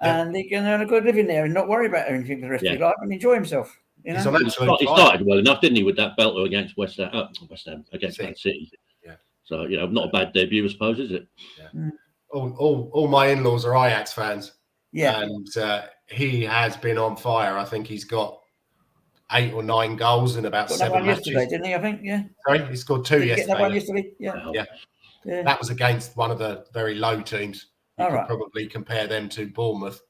and he can earn a good living there and not worry about anything for the rest of his life and enjoy himself. You know? He started well enough, didn't he, with that belter against West Ham against Man City. Yeah. So, you know, not a bad debut, I suppose, is it? Yeah. All my in-laws are Ajax fans. Yeah. And he has been on fire. I think he's got 8 or 9 goals in about 7 matches. Yesterday, didn't he? I think, yeah. Sorry, he scored 2 yesterday. Get that one yesterday? Yeah. That was against one of the very low teams. You could probably compare them to Bournemouth.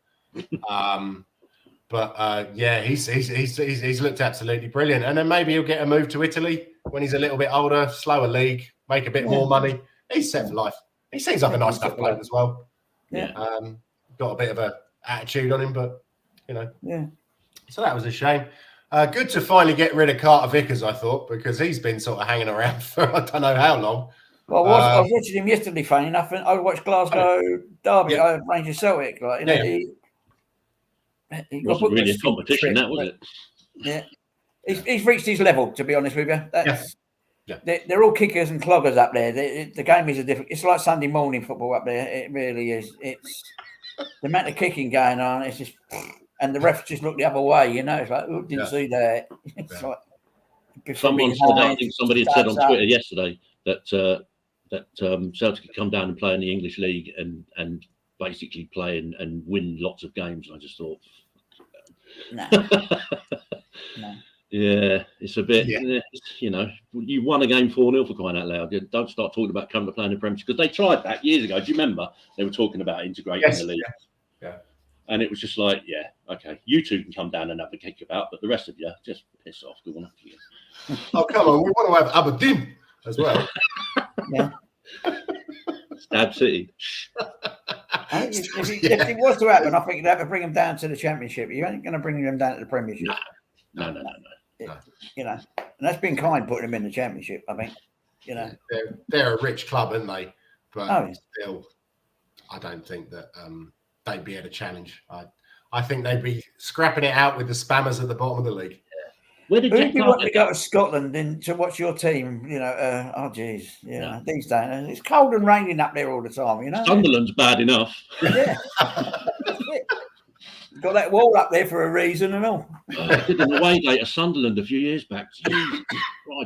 But yeah, he's looked absolutely brilliant. And then maybe he'll get a move to Italy when he's a little bit older, slower league, make a bit more money. He's set for life. He seems like a nice enough bloke as well. Yeah. Got a bit of a attitude on him, but Yeah. So that was a shame. Good to finally get rid of Carter Vickers, I thought, because he's been sort of hanging around for I don't know how long. Well, I was watching him yesterday, funny enough, and I watched Glasgow Derby, Rangers Celtic. Like, he got wasn't really a competition, that was it? Yeah, he's reached his level. To be honest with you, they're all kickers and cloggers up there. The game is a different. It's like Sunday morning football up there. It really is. It's the amount of kicking going on. It's just, and the refs just look the other way. It's like, oh, didn't see that. It's like someone said. I think somebody had said on Twitter yesterday that Celtic could come down and play in the English League and basically play and win lots of games. And I just thought, no. Yeah, it's a bit, you won a game 4-0 for crying out loud. Don't start talking about coming to play in the Premiership, because they tried that years ago. Do you remember? They were talking about integrating the league. Yeah. And it was just like, okay, you two can come down and have a kick about, but the rest of you, just piss off. Go on. Oh, come on. We want to have Aberdeen as well. Yeah. Stab City. If it was to happen, I think you'd have to bring them down to the Championship. You ain't going to bring them down to the Premiership. No. And that's been kind putting them in the Championship, I think. They're a rich club, aren't they? But still, I don't think that they'd be able to challenge. I think they'd be scrapping it out with the spammers at the bottom of the league. Where did you want to go to Scotland and to watch your team? Oh geez, these days it's cold and raining up there all the time. Sunderland's bad enough. Yeah, got that wall up there for a reason and all. I did an away day to Sunderland a few years back.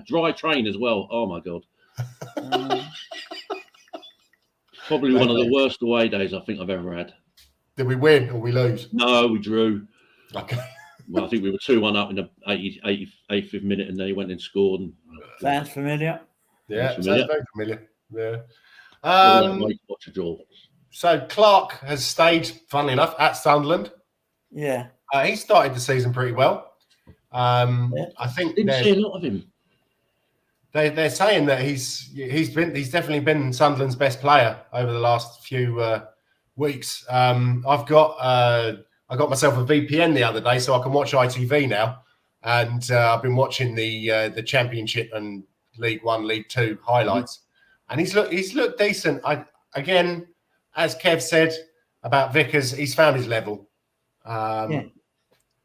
Dry train as well. Oh my god. Probably one of the worst away days I think I've ever had. Did we win or we lose? No, we drew. Okay. Well, I think we were 2-1 up in the 85th minute, and then he went and scored. Sounds familiar. Yeah, sounds very familiar. Yeah. Watch a draw. So Clark has stayed, funnily enough, at Sunderland. Yeah. He started the season pretty well. I think didn't see a lot of him. They're saying that he's definitely been Sunderland's best player over the last few weeks. I got myself a VPN the other day so I can watch ITV now, and I've been watching the Championship and League One, League Two highlights, and he's looked decent. Again, as Kev said about Vickers, he's found his level.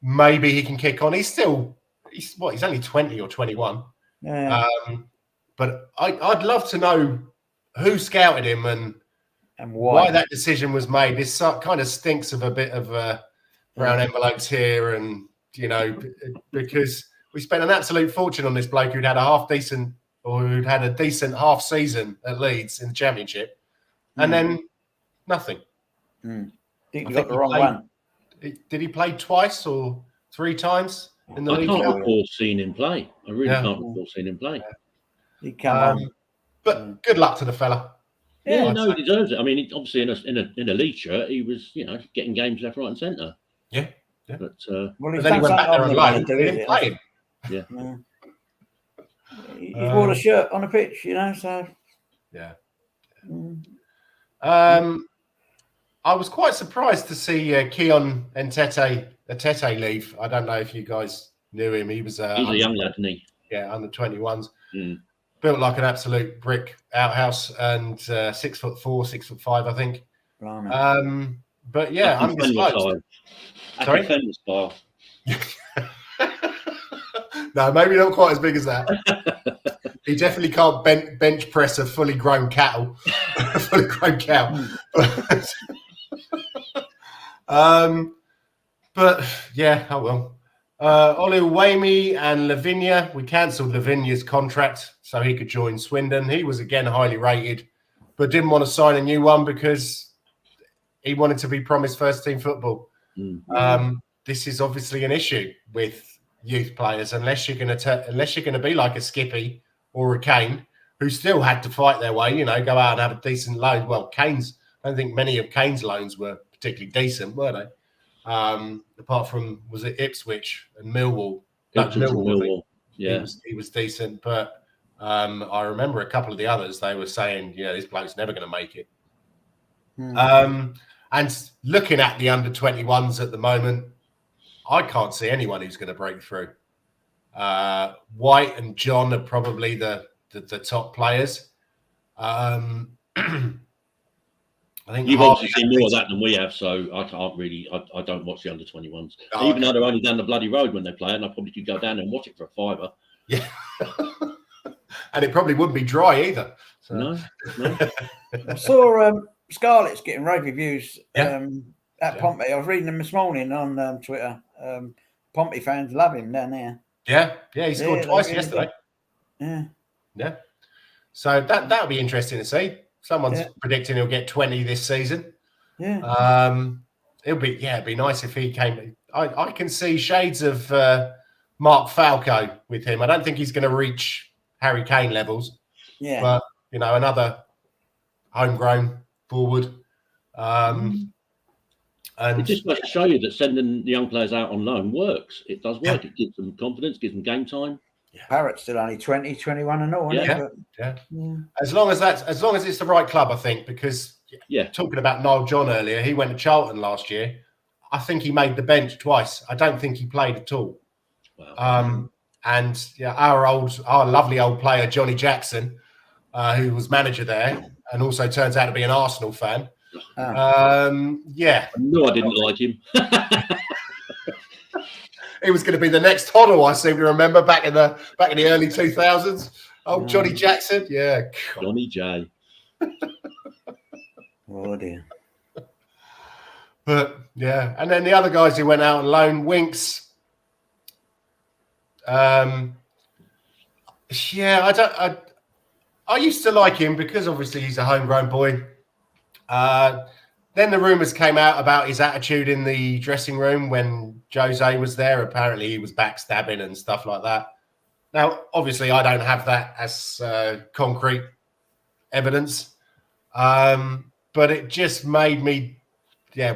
Maybe he can kick on. He's only 20 or 21. Yeah. But I'd love to know who scouted him and why that decision was made. This kind of stinks of a bit of brown envelopes here, and because we spent an absolute fortune on this bloke who'd had a decent half season at Leeds in the Championship, and then nothing. I think you got the wrong one. Did he play twice or 3 times in the league? I can't recall seeing him play. I really can't recall seeing him play. He come on. But good luck to the fella. Yeah, no, he deserves it. I mean, obviously in a league shirt, he was, getting games left, right, and centre. Yeah. But then he went back there and loaned. He didn't play him. Yeah. He wore a shirt on the pitch, So. Yeah. I was quite surprised to see Keon Etete leave. I don't know if you guys knew him. He was he's a young lad, isn't he? Yeah, under 21s. Built like an absolute brick outhouse, and 6'4", 6'5", I think. But yeah, I'm disappointed. Sorry? Defender style. No, maybe not quite as big as that. He definitely can't bench press a fully grown cow. But yeah, oh well. Oluwayemi and Lavinia, we cancelled Lavinia's contract so he could join Swindon. He was again highly rated, but didn't want to sign a new one because he wanted to be promised first team football. This is obviously an issue with youth players unless you're going to be like a Skippy or a Kane, who still had to fight their way. Go out and have a decent loan. Well, I don't think many of Kane's loans were particularly decent, were they? Apart from, was it Ipswich and Millwall? Ipswich and I think. Millwall. Yeah, he was decent, but I remember a couple of the others. They were saying, "Yeah, this bloke's never going to make it." And looking at the under-21s at the moment, I can't see anyone who's going to break through. White and John are probably the top players. I think you've Harvey obviously seen more of that than we have, so I can't really. I don't watch the under-21s, Oh, even though they're only down the bloody road when they play, and I probably could go down and watch it for a fiver. Yeah, and it probably wouldn't be dry either. So. No. I saw Scarlett's getting rave reviews at Yeah. Pompey. I was reading them this morning on Twitter. Pompey fans love him down there. Yeah, he scored twice really yesterday. Yeah. So that'll be interesting to see. Someone's predicting he'll get 20 this season. Yeah. It'd be nice if he came. I can see shades of Mark Falco with him. I don't think he's going to reach Harry Kane levels. Yeah. But another homegrown forward. And It just goes to show you that sending the young players out on loan works. It does work. It gives them confidence, gives them game time. Parrott's still only 20, 21 and all. Yeah. As long as it's the right club, I think, because talking about Niall John earlier, he went to Charlton last year. I think he made the bench twice. I don't think he played at all. Wow. And our lovely old player Johnny Jackson, who was manager there, and also turns out to be an Arsenal fan. I knew I didn't like him. He was going to be the next Hoddle, I seem to remember, back in the early 2000s. Oh, Johnny Jackson, yeah. Johnny J. Oh dear. But and then the other guys who went out on loan, Winks. I used to like him because obviously he's a homegrown boy. Then the rumours came out about his attitude in the dressing room when Jose was there. Apparently he was backstabbing and stuff like that. Now, obviously, I don't have that as concrete evidence. But it just made me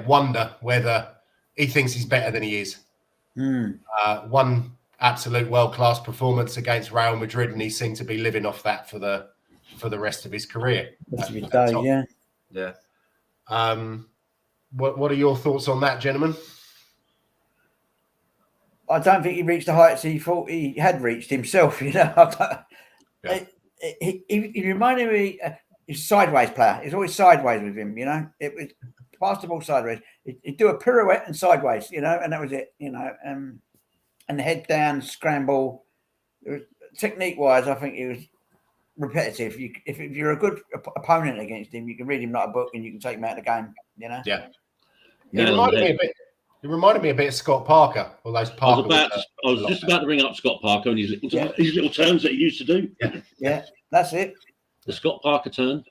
wonder whether he thinks he's better than he is. One absolute world-class performance against Real Madrid, and he seemed to be living off that for the rest of his career. Yeah. What are your thoughts on that, gentlemen? I don't think he reached the heights he thought he had reached himself. He reminded me. He's a sideways player. He's always sideways with him. It was pass the ball sideways. He'd do a pirouette and sideways. And that was it. And the head down scramble. Technique-wise, I think he was repetitive. If you're a good opponent against him, you can read him like a book and you can take him out of the game. It reminded me a bit of Scott Parker. All those Parker. I was just about to bring up Scott Parker and his little turns that he used to do. Yeah, that's it. The Scott Parker turn.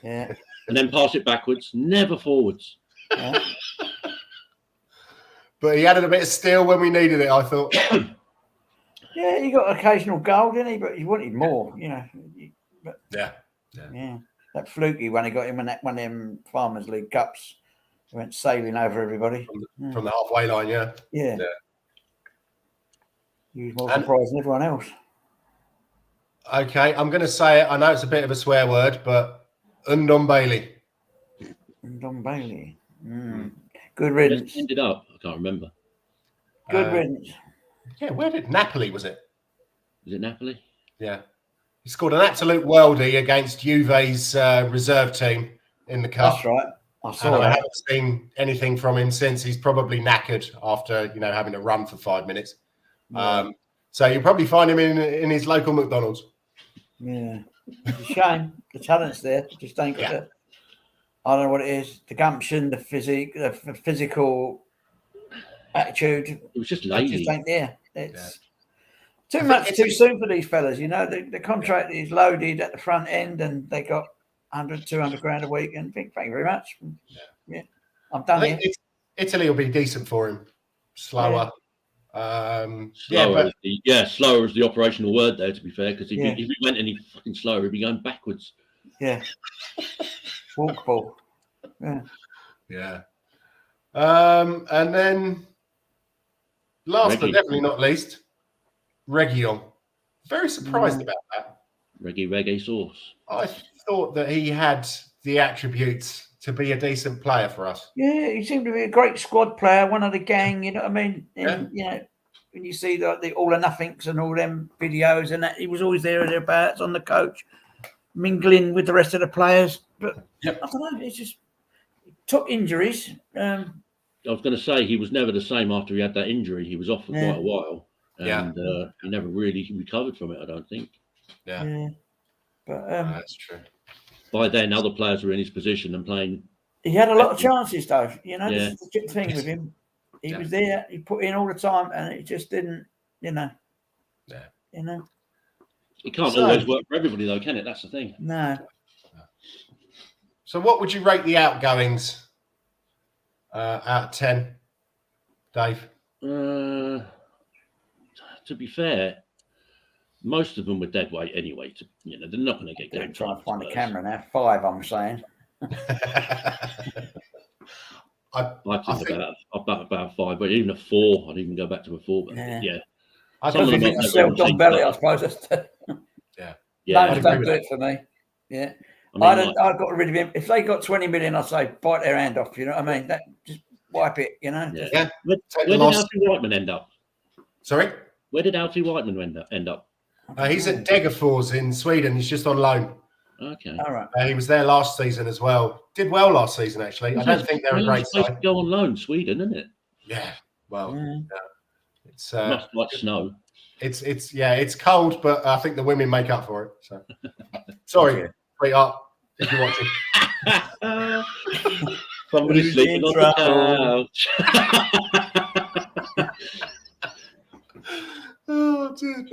Yeah. And then pass it backwards, never forwards. Yeah. But he added a bit of steel when we needed it, I thought. Yeah, he got an occasional goal, didn't he? But he wanted more, Yeah. That fluky when he got him in that one of them Farmers League Cups. He went sailing over everybody. From the halfway line, Yeah. Yeah. He was more surprised than everyone else. Okay, I'm going to say it. I know it's a bit of a swear word, but Undon Bailey. Undon Bailey. Good riddance. Where ended up? I can't remember. Good riddance. Yeah, where did Napoli, was it? Was it Napoli? Yeah. He scored an absolute worldie against Juve's reserve team in the cup. That's right. I haven't seen anything from him since. He's probably knackered after having to run for 5 minutes. Yeah. So you'll probably find him in his local McDonald's. Yeah. It's a shame. The talent's there. Just ain't got it. I don't know what it is. The gumption, the physical attitude. It was just lazy. It just ain't there. It's too much too soon for these fellas. The contract is loaded at the front end and they got 100, 200 grand a week and thank you very much. Yeah. I'm done here. Italy will be decent for him. Slower. Slower is the operational word there, to be fair, because if he went any fucking slower, he'd be going backwards. Yeah. Walk ball. Yeah. And then last but Reggie. definitely not least, Reguilon. Very surprised about that. Reggae sauce. I thought that he had the attributes to be a decent player for us. Yeah, he seemed to be a great squad player, one of the gang. You know what I mean? And you know, when you see the all or nothings and all them videos and that, he was always there or thereabouts on the coach, mingling with the rest of the players. But I don't know, it's just took injuries. I was going to say he was never the same after he had that injury. He was off for quite a while, and he never really recovered from it. I don't think. Yeah. But That's true. By then, other players were in his position and playing. He had a lot of chances, though. You know, Yeah. this is the thing with him. He was there. He put in all the time, and it just didn't. You know. Yeah. You know. It can't always work for everybody, though, can it? That's the thing. No. So, what would you rate the outgoings out of 10, Dave? To be fair, most of them were dead weight anyway. They're not going to get game Trying time. to find the camera now. 5, I'm saying. I think about 5, but even a 4, I'd even go back to a 4. But Yeah. I Some of don't them think are- Sell Don Belly, I suppose. Loans don't do it for me. Yeah. I'd got rid of him. If they got 20 million, I'd say bite their hand off. You know what I mean? That just wipe it. You know. Yeah. Where did Alfie Whiteman end up? Sorry? Where did Alfie Whiteman end up? He's at Degerfors in Sweden. He's just on loan. Okay. All right. He was there last season as well. Did well last season, actually. I don't think they're a great place side. to go on loan, Sweden, isn't it? Yeah. Well, it's must like snow. It's cold, but I think the women make up for it. So, sorry, sweetheart, if you're watching. Somebody's sleeping on the couch.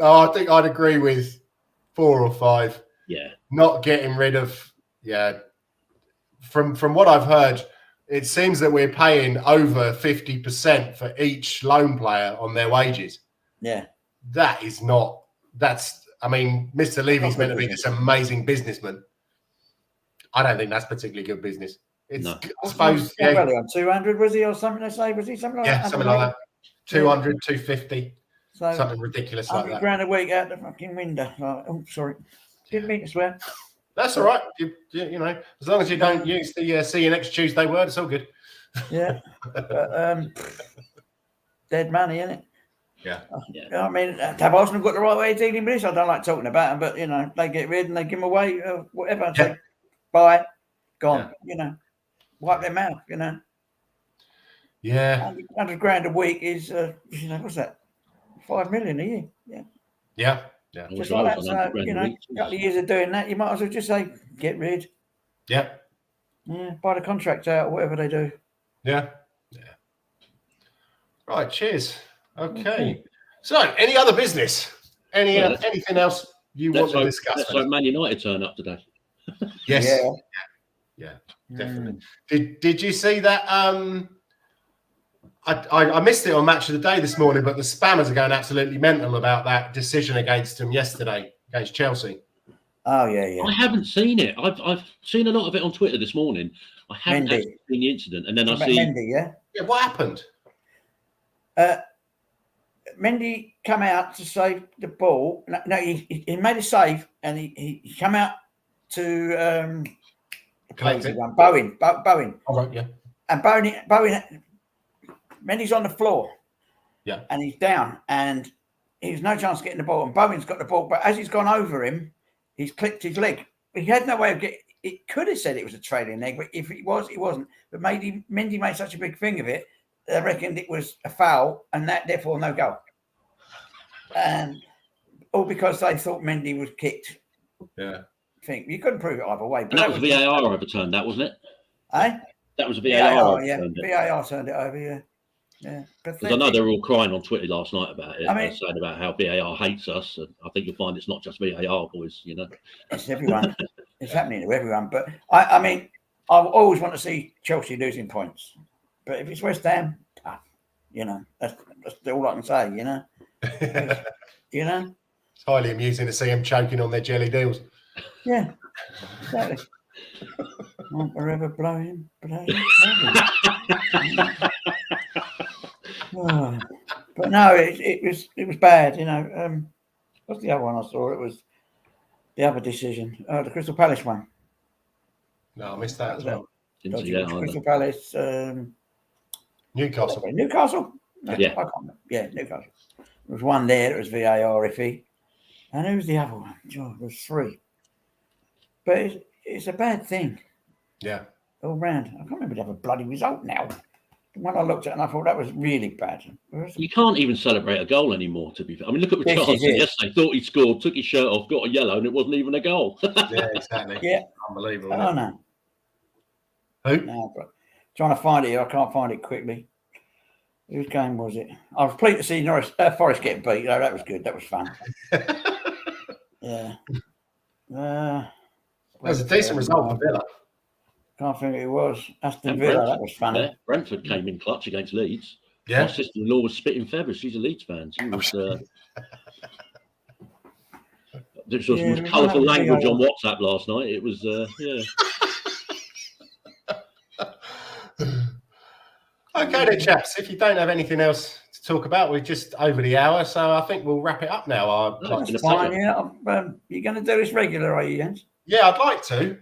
I think I'd agree with 4 or 5. Yeah. Not getting rid of. Yeah. From what I've heard, it seems that we're paying over 50% for each loan player on their wages. Yeah. That's, Mr. Levy's meant to be this amazing businessman. I don't think that's particularly good business. It's, no. I suppose, on 200, was he, or something? They say, was he something like that? Yeah, something like that. 200, 250, so something ridiculous like that. £100 a week out the fucking window. Oh, sorry. Didn't mean to swear. That's all right. You know, as long as you don't use the see you next Tuesday word, it's all good. Yeah. But, dead money, isn't it? Yeah. I mean, have Arsenal got the right way of dealing with this? I don't like talking about them, but, you know, they get rid and they give them away, whatever. And say, bye, gone, you know. Wipe their mouth, you know. Yeah. £100 a week is, you know, what's that? 5 million a year. Yeah. Just like that. So, you know, a couple of years of doing that, you might as well just say, get rid. Yeah. Buy the contract out, or whatever they do. Yeah. Right, cheers. Okay. So, any other business? Anything else you want to discuss? Let's hope Man United turn up today. Yes. Yeah, definitely. Did you see that? I missed it on Match of the Day this morning, but the spammers are going absolutely mental about that decision against them yesterday, against Chelsea. Oh, yeah. I haven't seen it. I've seen a lot of it on Twitter this morning. I haven't actually seen the incident. And then I see... Mendy, Yeah, what happened? Mendy come out to save the ball. No, he made a save, and he come out to Collect it. Bowen. All right, yeah. And Bowen, Mendy's on the floor. Yeah. And he's down, and he's no chance of getting the ball. And Bowen's got the ball, but as he's gone over him, he's clipped his leg. He had no way of getting. It could have said it was a trailing leg, but if it was, it wasn't. But Mendy made such a big thing of it, they reckoned it was a foul, and that therefore no goal. And all because they thought Mendy was kicked. Yeah. Think you couldn't prove it either way. But and that was VAR overturned, that wasn't it? Eh? That was VAR. VAR turned it over. Yeah. Because I know they were all crying on Twitter last night about it. I mean, saying about how VAR hates us. And I think you'll find it's not just VAR, boys. You know, it's everyone. It's happening to everyone. But I mean, I always want to see Chelsea losing points. But if it's West Ham, tough. You know, that's all I can say. You know, it's highly amusing to see them choking on their jelly deals. Yeah, exactly. Won't forever blowing. Oh, but no, it was bad. You know, what's the other one I saw? It was the other decision, the Crystal Palace one. No, I missed that as well. Crystal Palace, Newcastle. Newcastle. No, Yeah. I can't remember. Yeah, Newcastle. There was one there. It was VAR iffy, and who was the other one? Oh, there was three. But it's a bad thing. Yeah. All round. I can't remember the other bloody result now. The one I looked at and I thought that was really bad. You can't even celebrate a goal anymore, to be fair. I mean, look at Yes, Richarlison yesterday. Thought he scored, took his shirt off, got a yellow, and it wasn't even a goal. Yeah, exactly. Yeah. Unbelievable. Oh, no. Who? No, but trying to find it here. I can't find it quickly. Whose game was it? I was pleased to see Forest get beat. Oh, that was good. That was fun. Yeah. That was a decent result for Villa. Can't think it was. Aston Villa. That was funny. Yeah, Brentford came in clutch against Leeds. Yeah. My sister-in-law was spitting feathers. She's a Leeds fan. She was. There was some colourful language on WhatsApp last night. It was, Okay then, chaps. If you don't have anything else to talk about, we're just over the hour, so I think we'll wrap it up now. That's fine. Yeah. You're going to do this regular, are you, Jens? Yeah, I'd like to.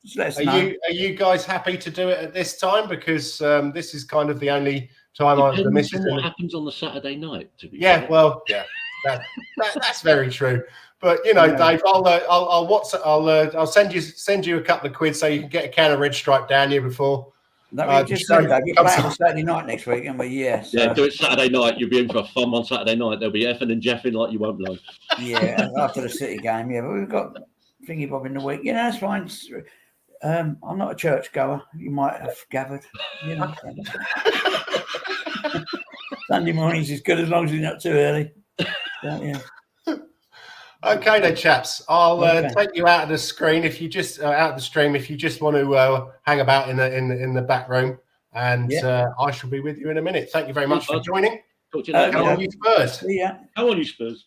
Just let us know. Are you guys happy to do it at this time? Because this is kind of the only time the missus. What happens on the Saturday night? To be fair. Well, yeah, that's very true. But you know, Dave, I'll send you a couple of quid so you can get a can of Red Stripe down here before. No, just Dave, you're playing on Saturday night next week, and yeah, do it Saturday night. You'll be in for a fun one Saturday night. There'll be effing and jeffing like you won't know. Yeah, after the City game. Yeah, but we've got thingy bob in the week. Yeah, that's fine. I'm not a church goer. You might have gathered. You know, Sunday mornings is good as long as it's not too early. Yeah. Okay then, chaps. I'll take you out of the screen if you just out of the stream if you just want to hang about in the back room, and I shall be with you in a minute. Thank you very much for joining. Talk to you later. Come on, you Spurs. Yeah. How are you, Spurs?